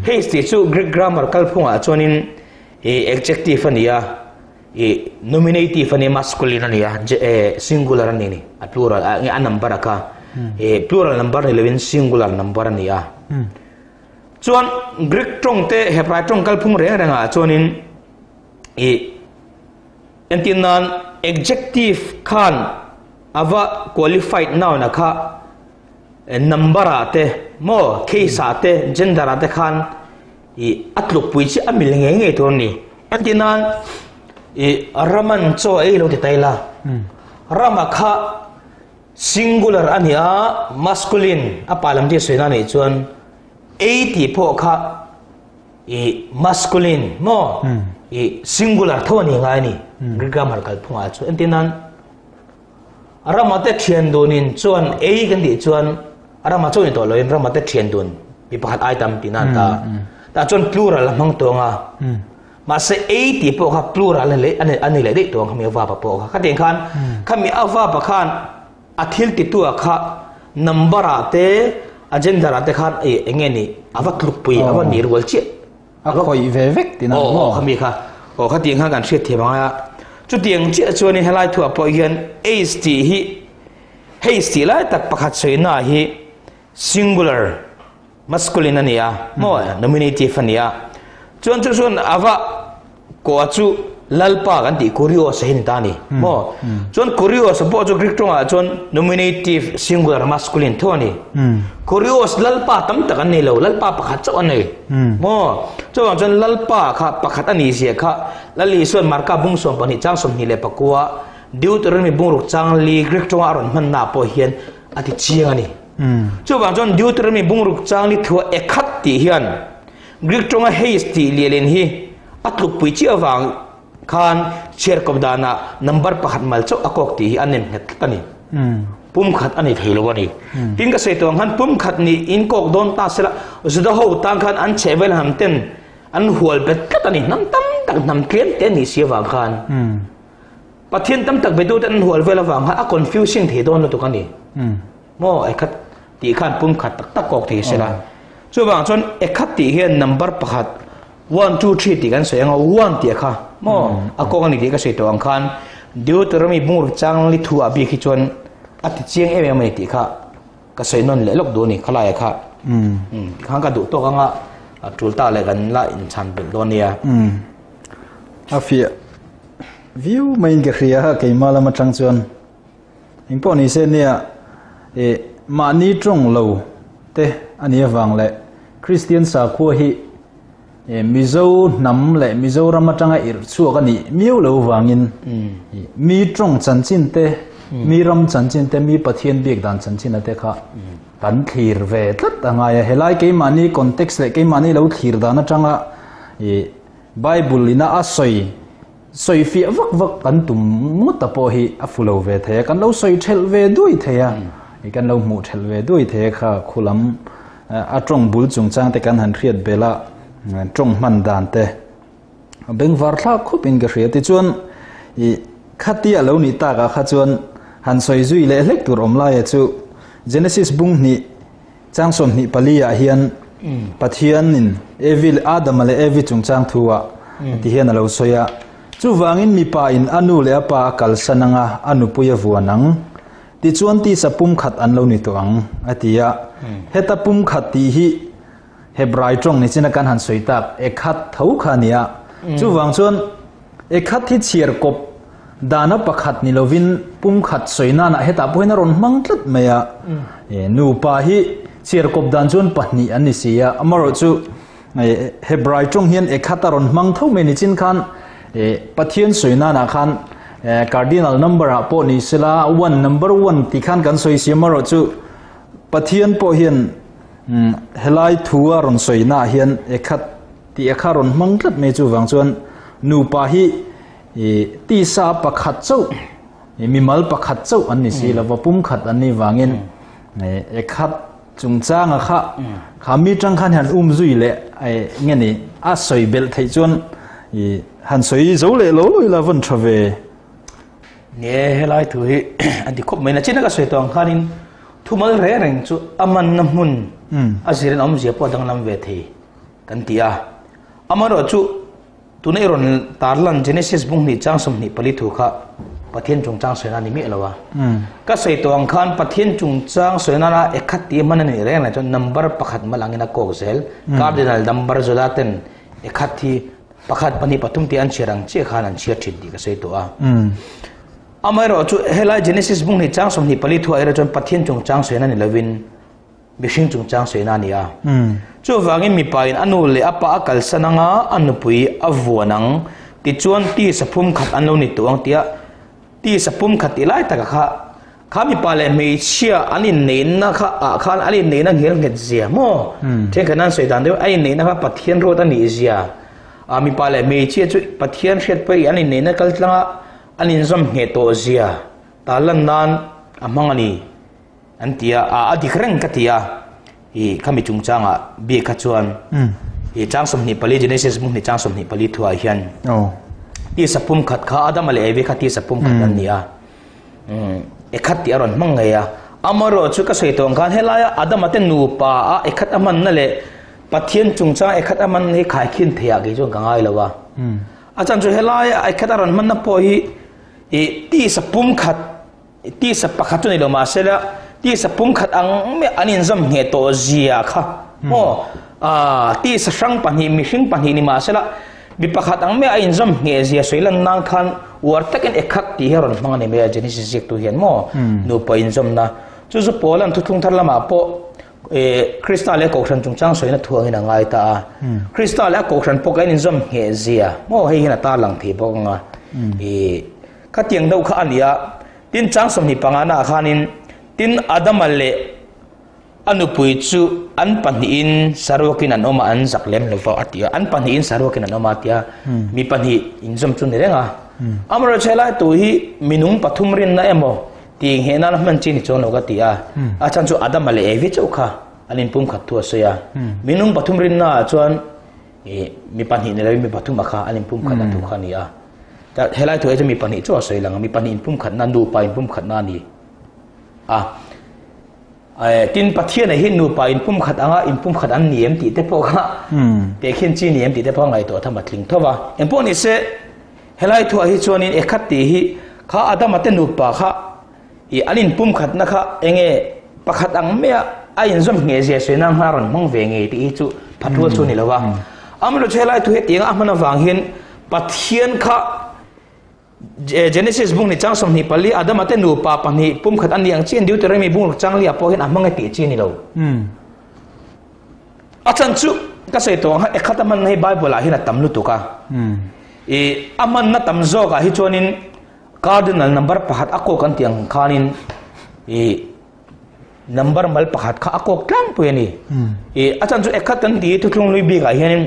heis ti chu greek grammar kalphunga chonin adjective ania nominative ani masculine ania singular ani a plural a number ka plural number ni lewin singular number ania chuan greek tong te hebrai tong kalphung re ranga chonin entinan adjective khan ava qualified noun na kha number ate mo case ate gender ate khan atluk pui chi amil nge to ni entinan raman cho ei lo ti taila rama kha singular ania masculine apalam ti soina nei chuan 80 pho kha masculine mo singular thon ni ngai ni grammar kal phunga chu entinan aramate thian donin chuan ei kan di chuan arama chu ni to loin ramate thian don mi pakhat item tinan ta chuan plural mang tonga ma se ei ti po kha plural le ani le de tong khami wa pa po kha den khan khami awa pa khan athil ti tu kha number ate agenda ate khan enge ni awa kluk pui awa nirwal chi a khoi ve vek ti na mo khami kha kha tiang khan kan thriat the banga chu tiang chi chuan ni helai thu po hian ast hi ast la tak pakhat soina hi singular masculine ania mo nominative ania chuan awa ko chu lalpa kan ti curious hin ta ni mo chuan curious po chu Greek tonga chuan nominative singular masculine thoni curious lalpa tam tak an nei lo lalpa pakhat chaw an nei mo chuan lalpa kha pakhat ani sia kha lali suan marka bung som pani chang som ni le pakua deuteronomy bung ruk chang li Greek tonga aron man na po hian ati chiang ani chuan deuteronomy bung ruk chang li thua ekhat ti hian Greek tonga hasty lielen hi atluk pui chi awang khan share kom dana number pakhat mal chaw akok ti hi anen het tani pum khat ani theilo ani tin ka se tong han pum khat ni in kok don ta sela zuda ho tang khan an chevel ham ten an hual bet kat ani nam tam tak nam klem te ni sia wang khan pathian tam tak bedu tan hual vela wang ha a confusing the don to kani mo ai khat ti khan pum khat tak tak kok thi sela chu bang chon ekhat ti hian number pakhat 1 2 3 ti kan soyang 1 ti kha mo akok ani ti ka se to ang khan deuteronomy bung chang li thu abi khi chon ati chiang em mai ti kha ka sei non le lok do ni khalai kha khang ka du to anga tulta le kan la in chan ben do nia afia view main ke khria ha ke mala ma chang chuan ingpo ni se nia ma ni trong lo te ani awang le Christian sa khu hi mizo nam le mizo ramatanga ir chu ka ni miu lo wangin mi trong chanchin te mi ram chanchin te mi pathian biak dan chanchin ate kha kan thir ve tlat anga ya helai ke mani context le ke mani lo thir dana changa bible ina a soi fi vak vak kan tum muta po hi afulo ve the kan lo soi thel ve dui the ya kan lo mu thel ve dui the kha khulam a trong bul chung chang te kan han riat bela trong man dan te beng var thla khup in ga hria ti chuan I khatia lo ni ta ka kha chuan han soi zui le hlek tur om la ya chu Genesis bung ni chang som ni palia hian pathian in evil adam le evi chung chang thuwa ti hian lo soya chu wangin mi pa in anu le pa kal sananga anu puya vuanang ti chuan ti sapum khat an lo ni to ang atia heta pum khat ti hi Hebrai trong ni china kan han soitak ekhat thau khania chu wang chuan ekhat thi chiar kop dana pakhat ni lovin pum khat soina na heta poina ron mangtlat maya nu pa hi chiar kop dan chuan pahni ani sia amaro chu Hebrai trong hian ekhat ron mang thau me ni chin khan pathian soina na khan cardinal number a po ni sila 1 number 1 ti khan kan soi sia maro chu pathian po hian helai thua ron soina hian ekhat ti ekharon mangtlat me chu wang chuan nu pa hi ti sa pakhat chau mimal pakhat chau an ni si lawa pum khat an ni wangin ekhat chungchang a kha mi tang khan han zui le ai nge ni a soi bel thei chuan han soi zo le lo loi la van thave ne helai thu hi andi khop me na china ka soi tong khanin thumal re reng chu aman na mun asirin om je po dang lam ve the kan tia amaro chu tunai ron tarlan Genesis bung ni chang som ni pali thu kha pathian chung chang soina ni mi lawa ka sei to ang khan pathian chung chang soina na ekhat ti man ni re na chu number pakhat malangina ko zel cardinal number zolaten ekhat thi pakhat pani patum ti an chirang che khan an chia thit di ka sei to a amaro chu hela Genesis bung ni chang som ni pali thu ai ra chon pathian chung chang soina ni lovin bishing chung chang soina ni a chu wangin mi pain anu le apa akal sananga anu pui avuanang ti chuan ti sapum khat anu ni tuang tia ti sapum khat ilai taka kha ข้ามีปาเลมีเชียอันนี้เน้นนะข้าอันนี้เน้นนะเงี้ยเงี้ยเสียโม่เช่นขนาดสุดท้ายเดี๋ยวไอ้เน้นนะครับปะเทียนรู้ตั้งนี้เสียมีปาเลมีเชียจุปะเทียนเสียไปอันนี้เน้นนะก็ตั้งอันนี้จำเหตุตัวเสียตาลันนั้นมังอันนี้อันที่อดีตครั้งกันที่ข้ามีจุงจังเบียกชวนจังสมนิปลีจีเนซิสมุนจังสมนิปลีทัวร์เฮียนที่สับปุ่มขัดข้าอดัมมาเลยเวคัดที่สับปุ่มขัดนั่นนี่ขัดที่อรอนมังไงอามารอชุกเสยตรงกันเฮลายอดัมมาเตนูปาขัดอามันนั่นแหละปัทเทียนจุงจังขัดอามันให้ขายขินเทียกิจงกังไงแล้ววะอาจารย์จุเฮลายขัดอรอนมันนับพอฮีที่สับปุ่มขัดที่สับปะขัดจุนี่เรามาเสร็จแล้วที่สับปุ่มขัดไม่อันนี้จำเหตุตัวเสียค่ะที่สังปันหิมิสิงปันหินิมาเสละบิปะขัดไม่อันจำเหตุเสียสวยลันนางคันวัดตะกันขัดที่เฮรอนมังนี่ไม่อาจจะนิสิตตัวเห็นมั้นูไปอันจำนะจู่ๆโปลันทุกๆทันละมาโปคริสตัลเล็กกชันจงจ้างสวยนัดทัวร์ให้นางไงตาคริสตัลเล็กกชันปกอันจำเหตุเสียมั้ให้เห็นตาหลังที่ปกงขัดยังดูขันนี้ตินจ้างสมนิปังอานาขันินตินอดัมมาเลอันปุยจูอันปันหินสารวกินันอมาอันสักเล่มเลยฟ้าอัติยาอันปันหินสารวกินันอมาอัติยามีปันหิอินจำจุนเรื่องอ่ะอามรเชลัยตัวฮีมินุงปฐุมรินนะเอโมตีเห็นนั่นมันจีนิจโนกติยาอาจารย์จูอดัมมาเลวิจูค่ะอันนี้ปุ่มขัดตัวเสียมินุงปฐุมรินนะจวนมีปันหินอะไรมีปฐุมมาค่ะอันนี้ปุ่มขัดนั่นทุกขันนี่อ่ะแต่เฮลัยตัวจะมีปันหิจูเสียหลังมีปันหินปุ่มขัดนั่นดูไปปุ่มขัดนั่นนี่ตินปัทเทียนเห็นนูไปอินพุ่มขัดอ่ะอินพุ่มขัดอันเหนียมตีเตปอกะแต่เขียนจีเหนียมตีเตปอกไงตัวทำมาทิ้งทั่วอินพวกนี้เสเฮลัยทัวร์ฮิจวนินขัดตีฮิข้าอาดัมมาเตนูปะข้าอันอินพุ่มขัดนะคะเองปะขัดอังเมียไอ้อินจอมเงี้ยเสียสวยนั่งฮารอนมังเวงตีฮิจูพัดวัวชนี่ละวะอามันเราใช้เฮลัยทัวร์เองอ่ะมันวางเห็นปัทเทียนข้าGenesis bung ni chang som ni pali adam ate nu pa pa ni pum khat an yang chen diu tere mi bung chang lia po hin amang ti chi ni lo achan chu ka sei to ha ekhat man nei bible a hin tam lu tu ka aman na tam zo ka hi chonin cardinal number pahat ako kan tiang khanin number mal pahat kha ako tlang pu ni achan chu ekhat kan ti tu tlung lui bi ga hianin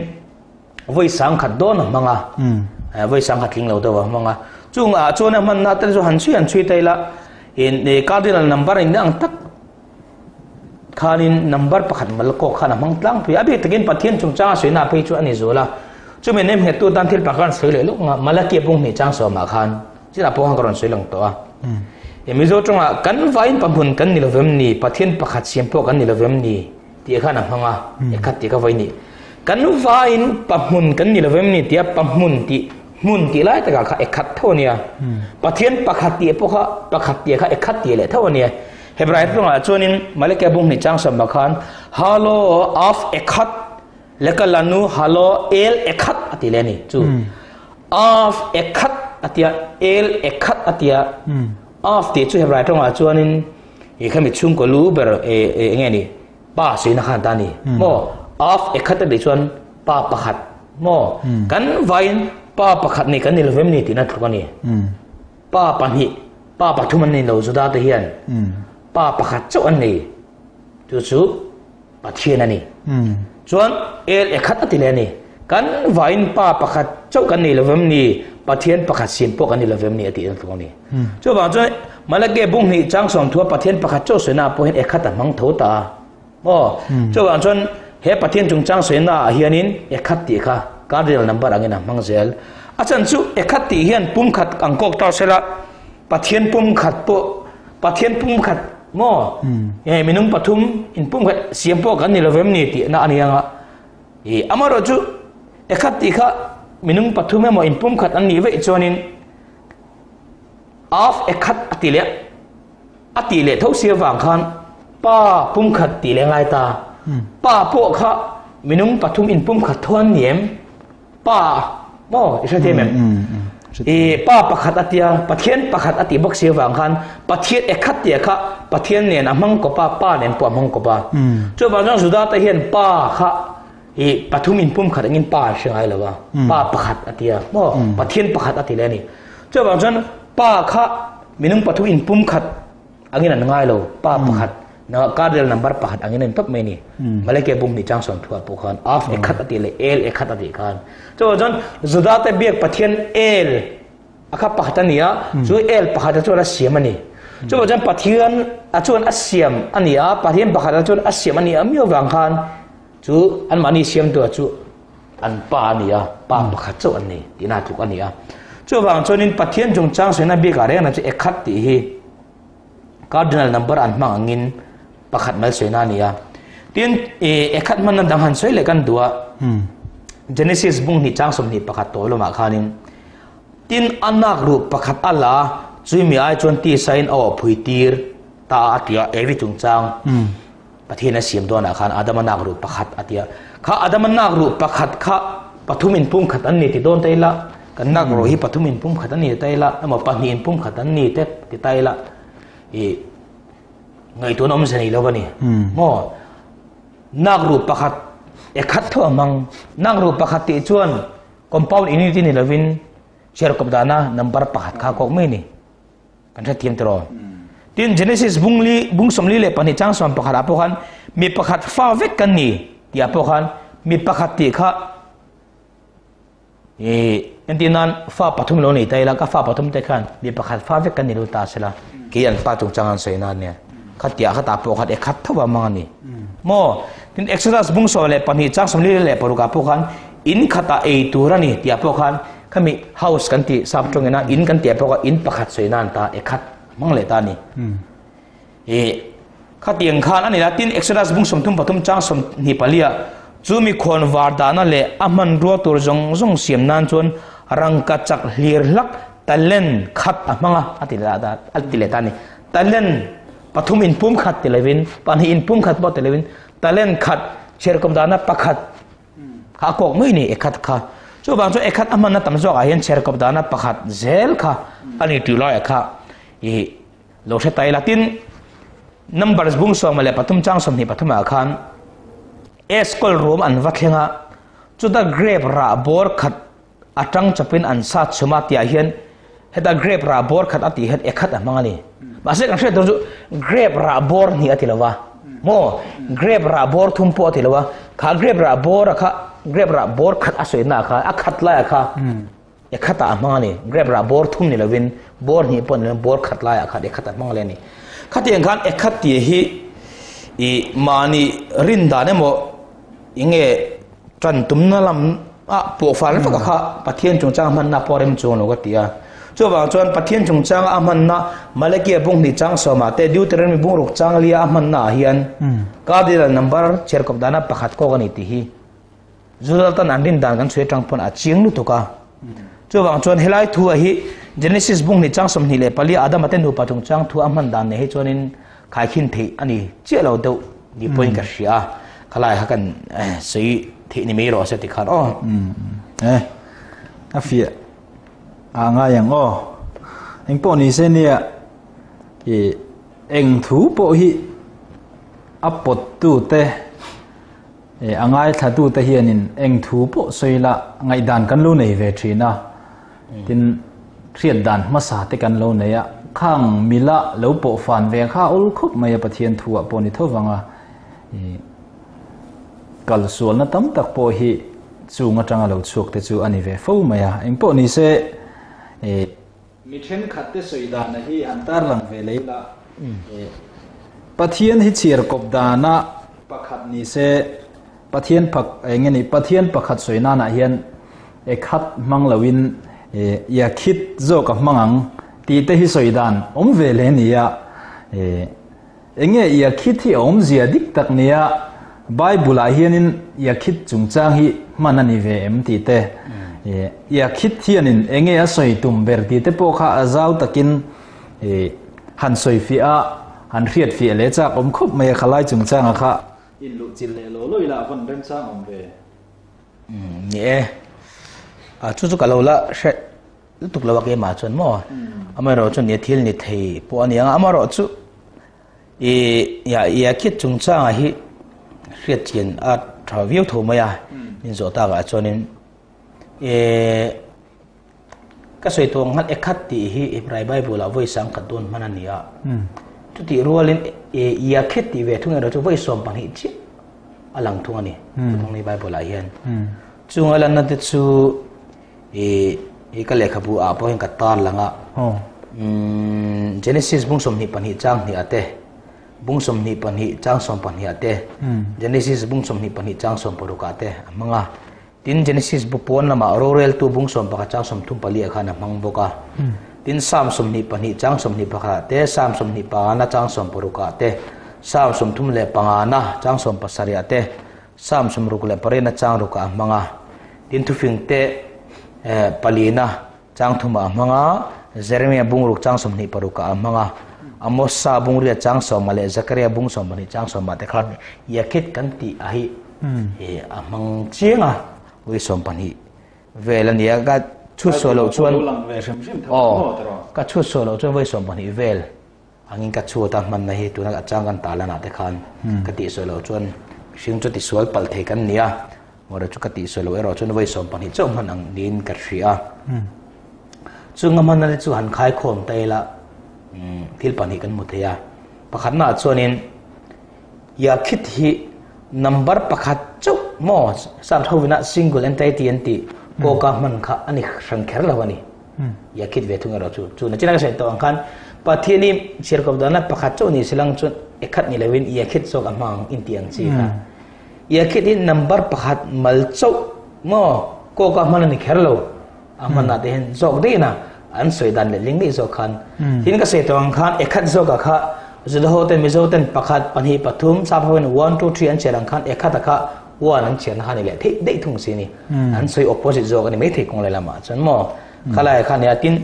voi sang khat do na manga voi sang khat ling lo to manga chung chuan man na tan zo han chui tai la in cardinal number in ang tak khanin number pakhat mal ko khana mang tlang phi abi takin pathian chung cha soi na phi chu ani zola chu me nem he tu tan thil pakhan soi le lu malaki pung ni chang so ma khan chira pong karon soi lang to mi zo chung kan vain pamun kan ni lovem ni pathian pakhat siam po kan ni lovem ni ti khana hanga ekhat ti ka vai ni kan vain pamun kan ni lovem ni ti pamun tiมุนตีไล่แต่ก็เอกขัดเท่านี้ประเทศประคัดตีพวกเขาประคัดตีเขาเอกขัดตีเลยเท่านี้เฮบรายตรงนั้นชวนนินมาเลกบุ้งในจังสมบัติกันฮัลโหลออฟเอกขัดแล้วก็ลานูฮัลโหลเอลเอกขัดอติเลนี่จู่ออฟเอกขัดอติยาเอลเอกขัดอติยาออฟตีจู่เฮบรายตรงนั้นชวนนินยังเขามีชุ่มก็รู้แบบไงนี่ป้าสีนักขันตานี่โมออฟเอกขัดตีชวนป้าประคัดโมกันไว้ป้าประคัดนี่กันนี่เราเว้นนี่ที่นั่นทุกวันนี้ป้าปันหิป้าปัทุมันนี่เราสุดาตะเฮียนป้าประคัดเจ้าอันนี้จู่ๆปัทเทียนนี่ส่วนเอลเอกขัดติเลนี่กันไว้ป้าประคัดเจ้ากันนี่เราเว้นนี่ปัทเทียนประคัดเสียนพวกกันนี่เราเว้นนี่ที่นั่นทุกวันนี้จู่บางส่วนมาแล้วแกบุ้งนี่จังสองทัวปัทเทียนประคัดเจ้าสวยนาพวกเห็นเอกขัดแต่มังโถตาจู่บางส่วนเฮปัทเทียนจงจังสวยนาเฮียนินเอกขัดตีค่ะการเรียนนับอะไรนะมังเซลอาจารย์สุเอกขัดตีเฮียนปุ่มขัดอังกอกตาเสละปัทเทียนปุ่มขัดโปปัทเทียนปุ่มขัดโม่ยังมีนุ่งปฐุมอินปุ่มขัดเสียงโปกันนี่เราเว้นนี่ตีน่าอันยังอ่ะอามาเราจุเอกขัดตีค่ะมีนุ่งปฐุมแม่หมออินปุ่มขัดอันนี้ไว้จวนินออฟเอกขัดอติเลเท่าเสียฝั่งคันป้าปุ่มขัดตีเลงไงตาป้าพวกเขามีนุ่งปฐุมอินปุ่มขัดทวนเหนียมป้าโม่ใช่ไหมป้าประคัดอติยาปะเทียนประคัดอติบักเสียฝั่งคันปะเทียนเอกขัดเตียค่ะปะเทียนเนี่ยนะมังกบป้าเนี่ยปวมังกบช่วยบางจังสุดาตะเฮียนป้าค่ะปฐุมอินปุ่มขัดงินป้าเชียงไงหรือวะป้าประคัดอติยาโม่ปะเทียนประคัดอติเลยนี่ช่วยบางจังป้าค่ะมีนุ่งปฐุมอินปุ่มขัด angin an ngai lo pa pakhat na cardinal number pakhat angin an top mai ni maleke bung ni chang som thua pu khan af ekhat ati le l ekhat ati khan cho jon zuda te biak pathian l akha pakhatania chu l pakhat chu la siam ani cho jon pathian a chuan a siam ania pathian pakhat a chuan a siam ania mio wang khan chu an mani siam tu chu an pa ania pa pakhat chu an ni tina tu ania cho wang chonin pathian jong chang soina bi ka re na chu ekhat ti hi cardinal number an mang angin pakhat mal soina nia tin ekhat man dang han soi le kan dua genesis bung ni chang som ni pakhat to lo ma khanin tin anak ru pakhat ala chui mi ai chon ti sign o phui tir ta atia evi chung chang pathian a siam do na khan adam anak ru pakhat atia kha adam anak ru pakhat kha pathumin pum khat an ni ti don taila kan nak ro hi pathumin pum khat an ni taila ama pahnin pum khat an ni te ti taila ngai tu nom sani lo bani mo nak ru pakhat ekhat tho mang nak ru pakhat ti chuan compound unity ni lovin share kop dana number pakhat kha kok mai ni kan tha tiam tro tin genesis bung somli le pani chang som pakhat apo khan mi pakhat fa vek kan ni ti apo khan mi pakhat ti kha entinan fa pathum lo ni taila ka fa pathum te khan mi pakhat fa vek kan ni lu ta sela ki an pa chung changan soina ne khatia khata po khat ekhat thawa mangani mo tin exodus bung so le pani chang somli le paruka po khan in khata e turani ti apo khan kami house kan ti sap tongena in kan ti apo ka in pakhat soina ta ekhat mang le ta ni khatiang khan ani la tin exodus bung som thum pathum chang som ni palia chumi khon war dana le aman ro tur jong jong siam nan chon rang ka chak hlir lak talen khat amanga atila da altile tani talen pathum in pum khat televin pani in pum khat bo televin talen khat cherkom dana pakhat kha kok mai ni ekhat kha chu bang chu ekhat amana tam jok a hian cherkom dana pakhat zel kha ani tula ekha lo se tai latin numbers bung so male pathum chang som ni pathuma khan eskol room an vakhenga chu da grave ra bor khat atang chapin an sa chuma tia hian heta grave ra bor khat ati het ekhat amangani base kan hre do grave ra bor ni atilawa mo grave ra bor thumpo atilawa kha grave ra bor kha grave ra bor khat asoina kha akhat la kha ekhata amangani grave ra bor thum ni lovin bor ni pon bor khat la kha ekhata mangle ni khatiang khan ekhat ti hi mani rinda ne mo inge tran tumna lam a po fal fa kha pathian chung chang man na porem chung lo gatia cho ba chuan pathian chung chang a man na malaki bung ni chang so ma te deuteronomy bung ruk chang lia man na hian ka dira number cher kop dana pakhat ko gani ti hi zulatan andin dan kan chhe tang pon a ching lu to ka cho ba chuan helai thu a hi genesis bung ni chang som ni le pali adam aten hu patung chang thu a man dan ne he chuanin khai khin the ani che lo do ni point ka ria khalai ha kan sei the ni me ro se ti khan a fia nga yang eng po ni se nia eng thu po hi apot tu te angai thatu te hianin eng thu po soila ngai dan kan lo nei ve thina tin riat dan masa te kan lo nei a khang mila lo po fan ve kha ul khup mai pathian thu a po ni thowanga kal sual na tam tak po hi chunga tanga lo chuk te chu ani ve fo maya eng po ni se mi then khat te soida na hi antar lang ve leila pathian hi chiar kop dana pakhat ni se pathian phak engeni pathian pakhat soina na hian ekhat manglawin ya khit zo ka mangang ti te hi soidan om ve le nia enge ya khit hi om zia dik tak nia bible a hianin ya khit chungchang hi manani ve em ti te ya khit hianin enge a soi tum ber ti te po kha azau takin han soi fi a han riat fi le cha om khup mai khalai chungchang a kha in lu chil le lo loila von rem chang om ve ni a chu chu kalo la she tuk lawa ke ma chon mo amaro chon ni thil ni thei po ani anga amaro chu ya khit chungchang a hi riat chen a travel tho maya in zo ta ga chonin ka soi tong hat ekhat ti hi ibrai bible a voi sang khat don manania tu ti rualin ia khit ti ve thung ero chu voi som pan hi chi alang thung ani thung ni bible a hian chung alan na te chu ka lekha bu a po hin ka tar langa Genesis bung som ni pan hi chang ni ate bung som ni pan hi chang som pan hi ate Genesis bung som ni pan hi chang som paru ka ate manga tin Genesis bu pon lama rorel tu bung som pa chang som thum pali khana mang boka tin sam som ni pan hi chang som ni pakha te sam som ni pa na chang som paru ka te sam som thum le pangana chang som pasari ate sam som ruk le pare na chang ruka manga tin tu fing te palina chang thuma manga Jeremiah bung ruk chang som ni paru ka manga Amos sa bung ria chang som male Zakaria bung som ni chang som ma te khan yakit kan ti ahi amang chinga wi som pani velan ya ga chu solo chuan ka chu solo chuan wi som pani vel angin ka chu ta man na hi tu na chang kan ta la na te khan ka ti solo chuan sing chu ti sual pal the kan nia mora chu ka ti solo ero chuan wi som pani chom man ang din ka ria chu ngaman na chu han khai khom tai la thil pani kan muthaya pakhat na chuanin ya khit hi number pakhat chu mo sam thawina single entity anti ko ka man kha ani sankher lawani ya khit ve thunga ro chu na china ka sai to angkhan pathiani sirkop dana pakhat chu ni silang chu ekhat ni lewin ya khit sok amang intiang chi ha ya khit in number pakhat mal chu mo ko ka man ani kherlo amana de hen zok de na an soidan le ling ni zo khan tin ka se to ang khan ekhat zo ka kha zudaho ten mizo ten pakhat panhi pathum sa phawen 1 2 3 an cherang khan ekhat ka wan an chen hani le thei dei thung si ni an soi opposite zo ka ni mai thei kong le lama chan mo khala khan ya tin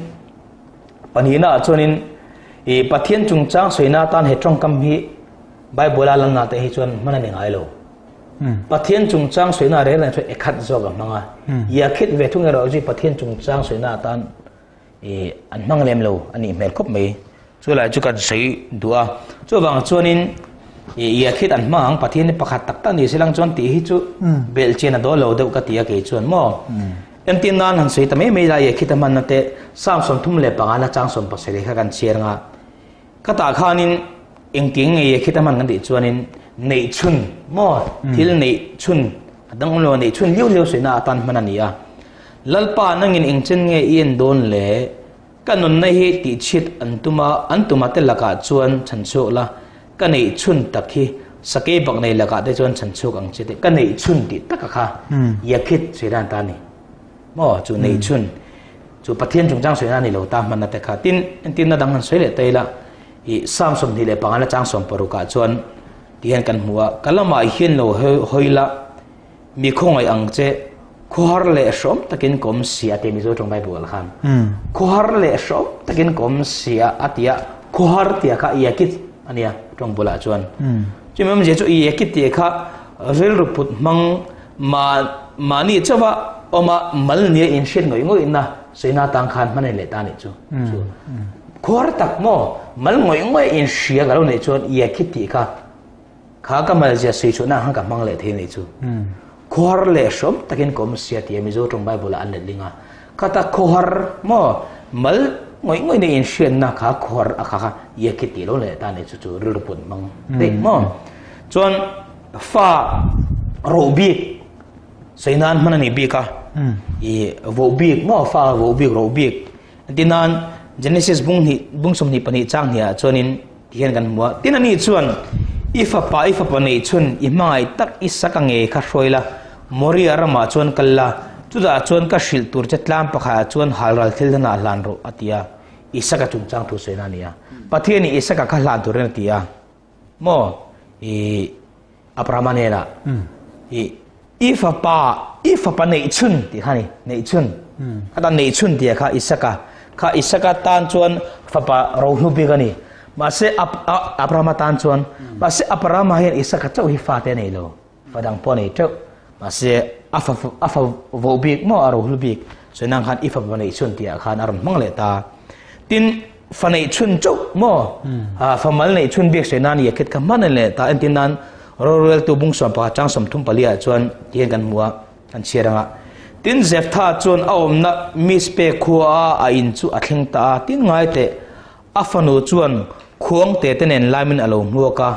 panhi na chonin pathian chungchang soina tan he trong kam hi bible alang na te hi chon mana ni ngai lo pathian chungchang soina re na ekhat zo ga manga ya khit ve thung ero ji pathian chungchang soina tan an mang lem lo ani mel khop mai chu la chu kan sei dua chu bang chuanin ya khit an mang pathian pakhat tak ta ni silang chon ti hi chu bel chena do lo deuh ka tia ke chuan mo em tin nan han sei ta me la ya khit man na te sam som thum le panga na chang som pasere kha kan cher nga ka ta khanin engking ya khit man kan di chuanin nei chun mo thil nei chun adang lo nei chun liu liu sei na tan manania lalpa nangin ingchen nge ien don le kanun na hi ti chit antuma te laka chuan chanchu la kanei chun takhi sake bak nei laka te chuan chanchu ang chite kanei chun ti taka kha yakhit sedan ta ni mo chu nei chun chu pathian chungchang soina ni lo ta man na te kha tin na dang han soile teila I sam som ni le pangana chang som paru ka chuan tian kan huwa kalama hian lo hoila mi khongai ang che khohar le som takin kom sia te mi zo trong bible khan khohar le som takin kom sia atia khohar tia kha yakit ania trong bola chuan chimam je chu yakit te kha rel ruput mang mani chawa oma mal ni in shin ngoi na seina tang khan mane le ta ni chu khohar tak mo mal ngoi in sia galo nei chuan yakit ti kha ka mal je sei chu na hang ka mang le the nei chu khohar le som takin kom sia ti mi zo trong bible an le linga kata khohar mo mal ngoi nei in shin na kha khohar akha yakit ti lo le ta nei chu ruput mang te mo chuan fa robik seinan manani bika vo bik mo fa vo bik ro bik dinan Genesis bung som ni pani chang hia chuanin hian kan muwa tinani chuan ifa pa nei chun I mai tak isaka nge kha hroila moria rama chuan kalla chuda chuan ka shil tur chetlam pakha chuan halral thildana hlan ro atia isaka chungchang thu sena nia pathiani isaka kha hlan tur na tia mo apramanela ifa pa nei chun ti khani nei chun ata nei chun tia kha isaka tan chuan fapa rohnu bigani mase aprama tan chuan mase aprama hian isaka chau hi fa te nei lo fadang po nei chau mase afa vo big mo rohnu big senang khan ifa pa nei chun tia khan aron mangle ta tin fa nei chun chau mo fa mal nei chun big senan yakit ka manale ta entinan royal tu bung som pa chang som thum palia chuan tian kan muwa kan cheranga tin zefta chuan awmna mispe khuwa a in chu a thleng ta tin ngai te afanu chuan khuang te tenen lamin alo nuaka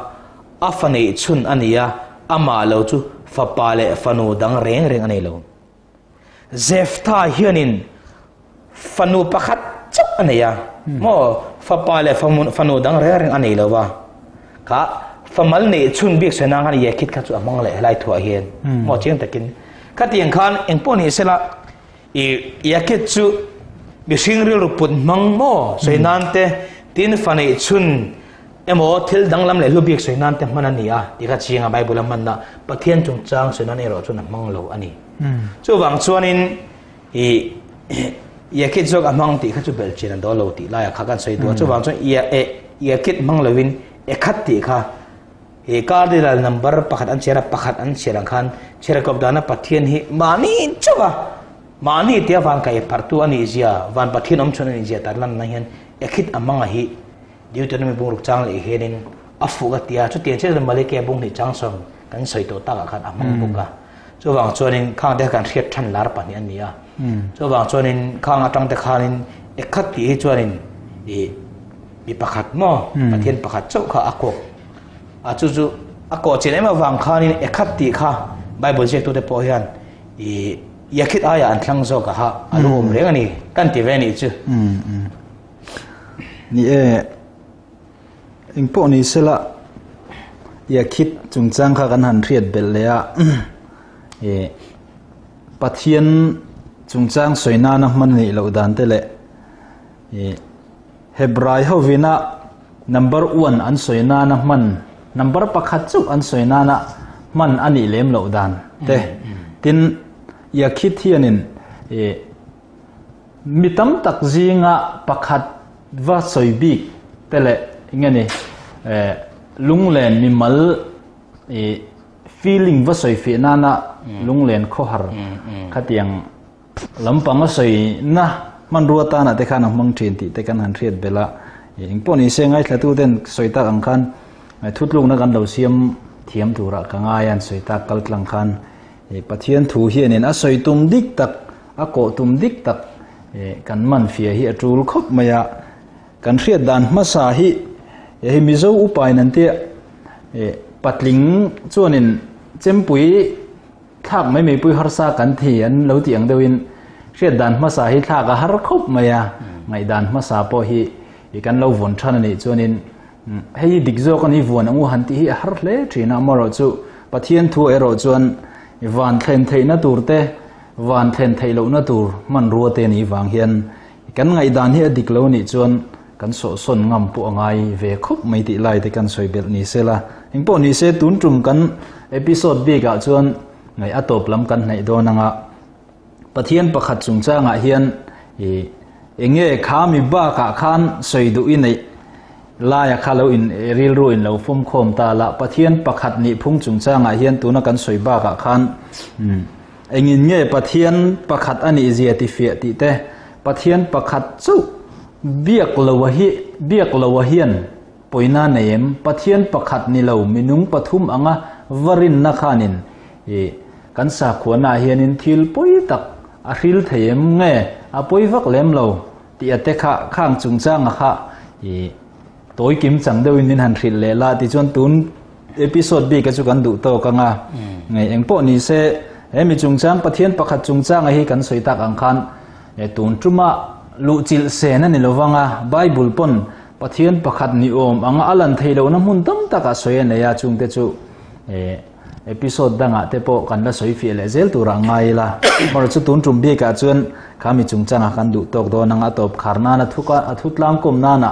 afani chun ania ama lo chu fapale fanu dang reng reng anei lo Zefta hianin fanu pakhat chap ania mo fapale fanu dang reng reng anei lo wa ka famal nei chun bik senang han ye khit kha chu amang le lai thua hian mo cheng takin khatiang khan engponi sela I yakit chu bising ril put mang mo soinante tin fanei chun emo thil danglam le lubik soinante manania tika chinga bible manna pathian chungchang soinane ro chun mang lo ani chu wang chuanin I yakit jok amang ti kha chu bel chin do lo ti la ya khakan soi tu chu wang chu yakit mang lovin ekhat ti kha e cardinal number pakhat an chera khan chera kop dana pathian hi mani chuwa mani tia van kai partu ani zia van pathin om chon ani zia tarlan na hian ekhit amanga hi deuteronomy bungruk chang le henin afuga tia chu tian che malike bung ni chang som kan soi to ta khan amang buka chu wang chonin khang de kan riat than lar pani ania chu wang chonin khang atang te khanin ekhat ti chuanin i pakhat mo pathian pakhat chau kha akok a chu chu ako chelema wang khanin ekhat ti kha bible check to te po hian yakit aya an thlang zo ka ha alum reng ani kan ti ve ni chu ni ingpo ni sela yakit chungchang kha kan han riat bel le a pathian chungchang soina na man ni lo dan te le hebrai ho vina number 1 an soina na man number pakhat chu an soina na man ani lem lo dan te tin yakit hianin mitam tak zinga pakhat va soibik tele ngani lunglen mimal feeling va soifi nana lunglen khohar khatiang lampang soi na man ruata na te khan mang thin ti te kan han riat bela ingponi sengai thlatu den soita ang khan thutlung na kan lo siam thiam tura kangayan soita kaltlang khan pathian thu hianin a soitum dik tak a ko tum dik tak kan man fia hi atul khop maya kan riat dan masa hi hi mizo upai nan te patling chuanin chempui thak mai mai pui harsa kan thi an lo ti ang deuin riat dan masa hi thak a har khop maya ngai dan masa po hi kan lo von than ani chuanin hei dikzo kan hi von angu han ti hi har hle thina maro chu pathian thu ero chuan van thlen thei na turte van thlen thei lo na tur man ruate ni wang hian kan ngai dan hi adik lo ni chuan kan so son ngam pu angai ve khup mai ti lai te kan soibel ni sela ingpo ni se tun tum kan episode bi ga chuan ngai atop lam kan nei do nanga pathian pakhat chungchanga hian enge khami ba ka khan soidu inei laya khalo in ril ru in lo fum khom ta la pathian pakhat ni phung chungchanga hian tuna kan soiba ka khan engin nge pathian pakhat ani ziati fi ti te pathian pakhat chu biak lo hian poina neem pathian pakhat ni lo minung pathum anga varin na khanin kan sa khona hian in thil poi tak a hril theim nge a poi vak lem lo ti ate kha khang chungchanga kha toy kim chang deuin nin han hril le la ti chon tun episode bi ka chu kan du to ka nga ngai engpo ni se emi chungchang pathian pakhat chungchang a hi kan soitak ang khan tun truma lu chil se na ni lowanga bible pon pathian pakhat ni om anga alan theilo na mun tam taka soya ne ya chungte chu episode danga te po kan la soi fi le zel tura ngai la mar chu tun trum bi ka chuan khami chungchang a kan du tok do nanga top kharna na thuka athutlang kom na na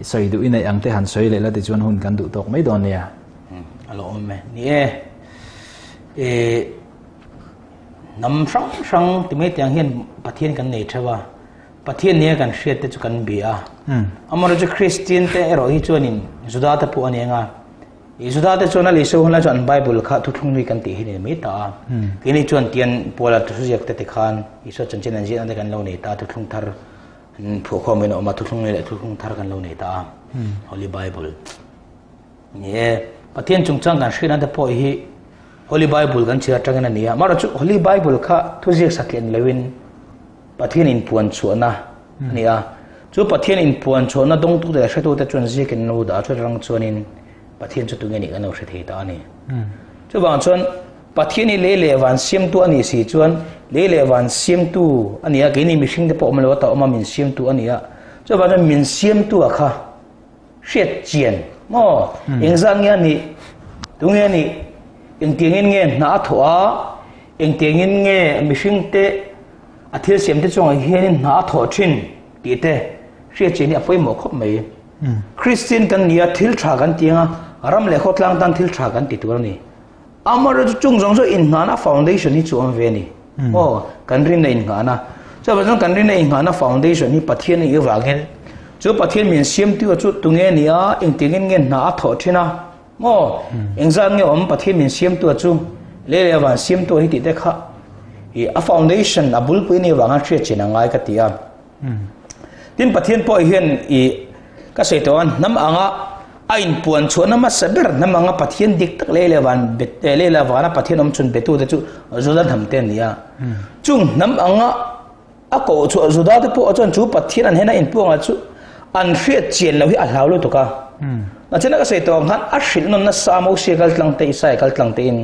soi du inai angte han soi le la ti chuan hun kan du tok mai don ya alo me ni nam sang ti me tiang hian pathian kan nei thawa pathian ne kan hriat te chu kan bia amar chu christian te ero hi chuanin juda ta pu anianga juda te chona le so hla chuan bible kha thu thung ni kan ti hi ne me ta kini chuan tian pola tu su yak te khan iso chan chen an ji an kan lo nei ta thu thung thar phu kho me no ma thu thung le thu thung thar kan lo nei ta holy bible ye pathian chungchang kan hriat te po hi holy bible kan chira tangena nia mara chu holy bible kha thu jek saklen lewin pathian in puan chuana ania chú pathian in puan cho na dong tu de sẽ tu te chuan zi kin no da chu rang chuan in pathian chu tu nge ni kan no sẽ thei ta ni chu bang chuan pathian ni le van siam tu ani si chuan le van siam tu ania ke ni mishing de po ma lo ta ma min siam tu ania chu bang min siam tu a kha shet chien mo eng zang ya ni tu nge ni eng tieng nge na thoa eng tieng nge mishing te a thil siam te chong hian na tho thin ti te shet chien ni apoi mo khop mai Christian kan nia thil tha kan tianga ram le khotlang tan thil tha kan ti tur ni amar chung jong so in na foundation ni chu am ve ni kan rin nei na cha ba jong kan rin nei na foundation ni pathian ni wa gen chu pathian min siam tu chu tunge nia eng tingin nge na tho thina eng zang nge om pathian min siam tu chu le wa siam tu hi ti te kha i a foundation abul pu ni wa nga thre china ngai ka tia tin pathian po hian i ka sei ton nam anga ain puan chona ma saber nam anga pathian dik tak le wana pathian om chun betu de chu zodan ham ten nia chung nam anga a ko chu zoda de po chon chu pathian an hena in puanga chu an hriat chen lo hi a hlau lo to ka na chena ka sei to han a hrin non na sa mo se kal tlang te isai kal tlang te in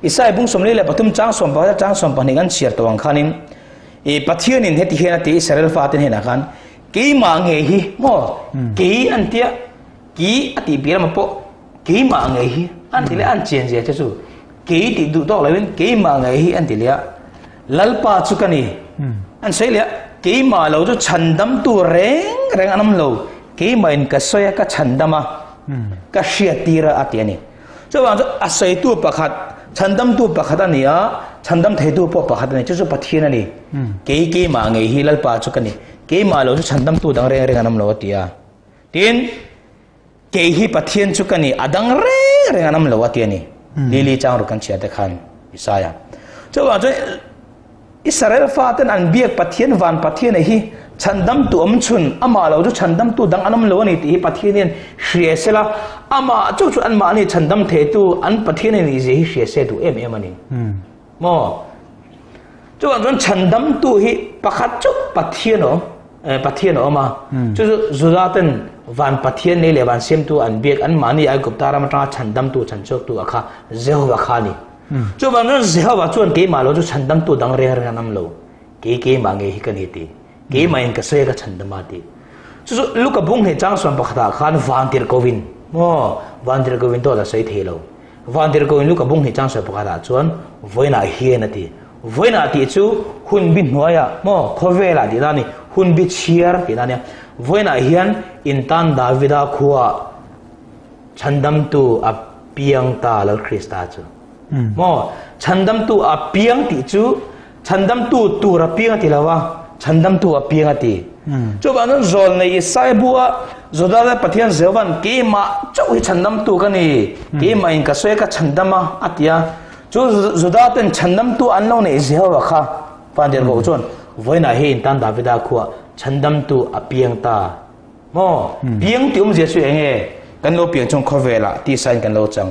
isai bung som le patum chang som pa ni gan chiar to ang khanin e pathian in heti hena te israel fa ten hena khan ke ma nge hi mo ke an tia ki ati bia ma po ke ma nge hi an ti le an chen je chu ke ti du to la wen ke ma nge hi an ti le lalpa chu kani an sei le ke ma lo chu chandam tu reng anam lo ke ma in ka soya ka chandama ka shia tira atiani chu wa a sei tu pakhat chandam tu pakhat ania chandam thei tu po pakhat ani chu pathian ani ke ma nge hi lalpa chu kani ke ma lo chu chandam tu dang reng anam lo tia tin ke hi pathian chu kani adang reng anam lo atiani lili chang ru kan chia te khan isaya chu wa chu Israel fa ten an biak pathian van pathian hi chandam tu om chun ama lo chu chandam tu dang anam lo ni ti pathian hrie sela ama chu an ma ni chandam the tu an pathian ni je hi hrie se tu em ani mo chu an chandam tu hi pakhat chu pathian o ma chu zuraten van pathian ne le van sem tu an biak an ma ni ai gupta ram ta chandam tu chanchok tu akha jehovah khani chu ban jehovah chuan ke ma lo chu chandam tu dang re nam lo ke ma nge hi kan hi ti ke ma in ka se ka chandama ti chu luka bung he chang som pakhata khan vantir kovin vantir kovin to la sei thelo vantir kovin luka bung he chang som pakhata chuan voina hi na ti voina ti chu hun bin noya khovela ti dani hun bi chiar ti dani voina hian intan davida khuwa chandam tu apiang ta lal krista chu chandam tu apiang ti chu chandam tu ra piang ti lawa chandam tu apiang ti chu ba non zol nei sai bua zoda pathian zewan ke ma chau hi chandam tu ka ni ke ma in ka soe ka chandama atia chu zoda ten chandam tu an lo nei zewa kha pandir go chon voina he in tan davida khuwa chandam tu apiang ta piang ti je su enge kan lo piang chong khovela ti sign kan lo chang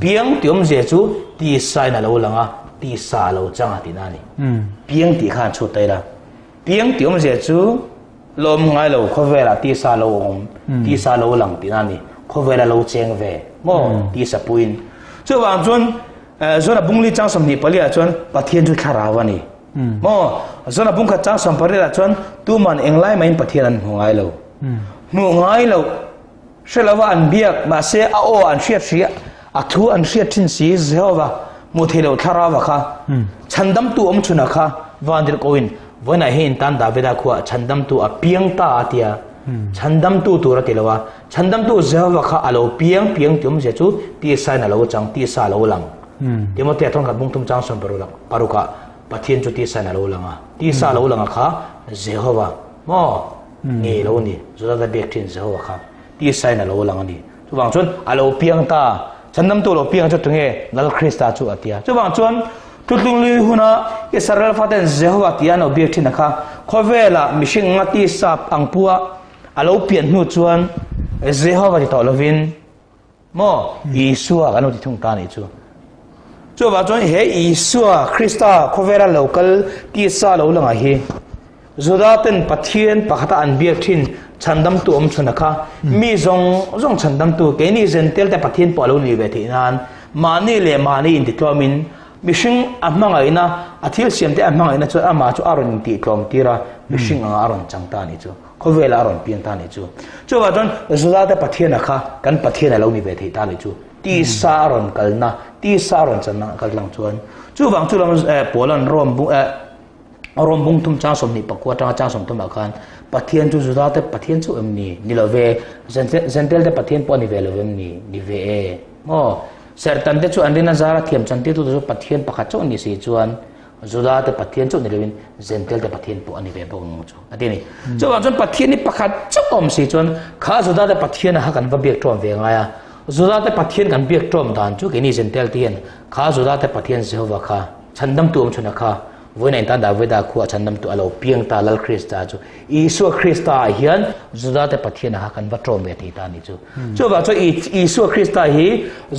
piang ti je chu ti sign na lo langa ti sa lo chang ati na ni piang ti khan chu tai la piang ti je chu lom ngai lo khovela ti sa lo ti sa lo lang ti na ni khovela lo cheng ve ti sa puin chu wang chon zona bungli chang som ni palia chon pathian chu tharawa ni zona bung kha chang som palia chon tu man englai main pathian an ngai lo ngai lo shelawa an biak ma se a o an hriat hria a thu an hriat thin si zewa mu thelo tharawa kha chandam tu om chuna kha vandir koin vona hin tan davida khuwa chandam tu a piang ta atia chandam tu ra tilawa chandam tu zewa kha alo piang tum je chu ti sai na lo chang ti sa lo lang timote thong kha bung tum chang som paruka pathian chu ti sai na lo langa ti sa lo langa kha zewa nge lo ni zoda da bek thin zewa kha ti sai na lo lang ani chu wang chon alo piang ta chandam tu lo piang chu tunge nal krista chu atia chu wang chon tutlung li huna Israel faten Jehovah tiano bek thin kha khovela mishing ngati sap angpua alo pian nu chuan Jehovah ti to lovin Isua anu ti thung ta ni chu chu wang chon he Isua krista khovela local ti sa lo lang a hi Zudaten pathian pakhata an biak thin chandam tu chunaka mi zong chandam tu ke ni zentel te pathian polo ni ve thinan mani le mani in diklomin mishing amanga ina athil siam te amanga ina chu ama chu aron ti klom tira mishing aron changta ni chu khowela aron pian ta ni chu chu wa don zudate pathian kha kan pathian lo ni ve thi ta ni chu ti saron kalna ti saron channa kallang chuan chu wang chu lam polan rom bung tum cha som ni pakwa cha som tum akhan pathian chu zudate pathian chu amni nilove zentel de pathian po ni ve lovem ni ve e mo sertan te chu andina zara thiam chanti tu chu pathian pakhat chu ni si chuan zudate pathian chu nilovin zentel de pathian po ani ve bong chu atini chu wa chon pathian ni pakhat chu om si chuan kha zudate pathian ha kan va biak tom ve ngaya zudate pathian kan biak tom dan chu ke ni zentel tien kha zudate pathian jehova kha chandam tu om chuna kha voina ta da veda khu chandam tu alo piang ta lal krista chu isu krista hian zudate pathian ha kan va trom ve ti ta ni chu chu wa chu isu krista hi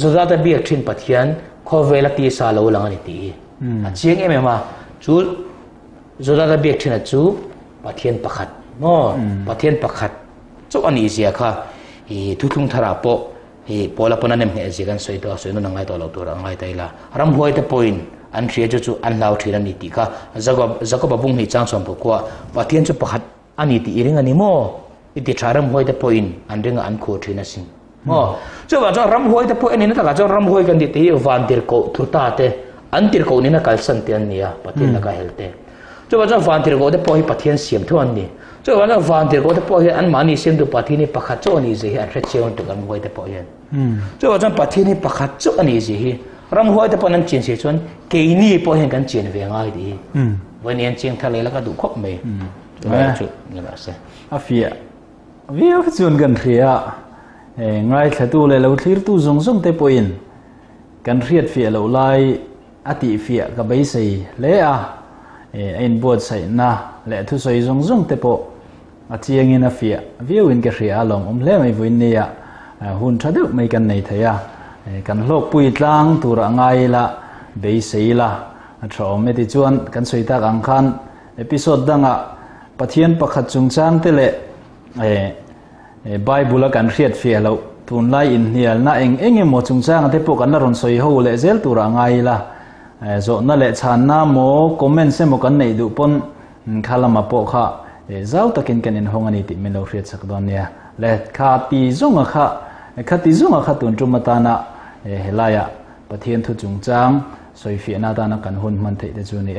zudate biak thin pathian khovela ti sa lo lang ani ti a chiang em ma chu zudate biak thin chu pathian pakhat no pathian pakhat chu ani sia kha hi thuthung thara po hi pola pona nem he jigan soi to soi no nangai to lo tur angai taila ram hoi te point an thria chu an lau thira ni ti kha zakob bung hi chang som pokwa pathian chu pakhat ani ti iring ani mo iti tharam hoi te point an ringa an kho thina sing mo chu wa ram hoi te point ni na ta cha ram hoi kan ti ti van tir ko thurta te an tir ko ni na kal san te an nia pathian na ka helte chu wa van tir ko te poi pathian siam thu an ni chu wa van tir ko te poi an mani siam tu pathian ni pakhat chu ani je an thre cheon tu kan hoi te poi chu wa pathian ni pakhat chu ani je hi ram hoi te ponan chin se chon ke ni po hen kan chin ve ngai di wen yan ching thale la ka du khop me chu ni ba se a fia vi a chun kan thria ngai thatu le lo thlir tu zong te poin kan riat fia lo lai ati fia ka bai sei le a ein bod sai na le thu soi zong te po a chiang in a fia vi win ka ria long le mai voin ne ya hun thadu mai kan nei thaya kan lok pui tlang tura ngai la bei sei la thom me ti chuan kan soi tak ang khan episode danga pathian pakhat chungchang te le bible kan riat fia lo tun lai in hial na eng mo chungchang te po kan ron soi ho le zel tura ngai la zo na le chan na mo comment se mo kan nei du pon khalama po kha zau takin kan in hongani ti melo riat sak don ya le kha ti zonga kha khati zunga khatun tumatana helaya pathian thu chungchang soifia na ta na kan hun man thei te chu ni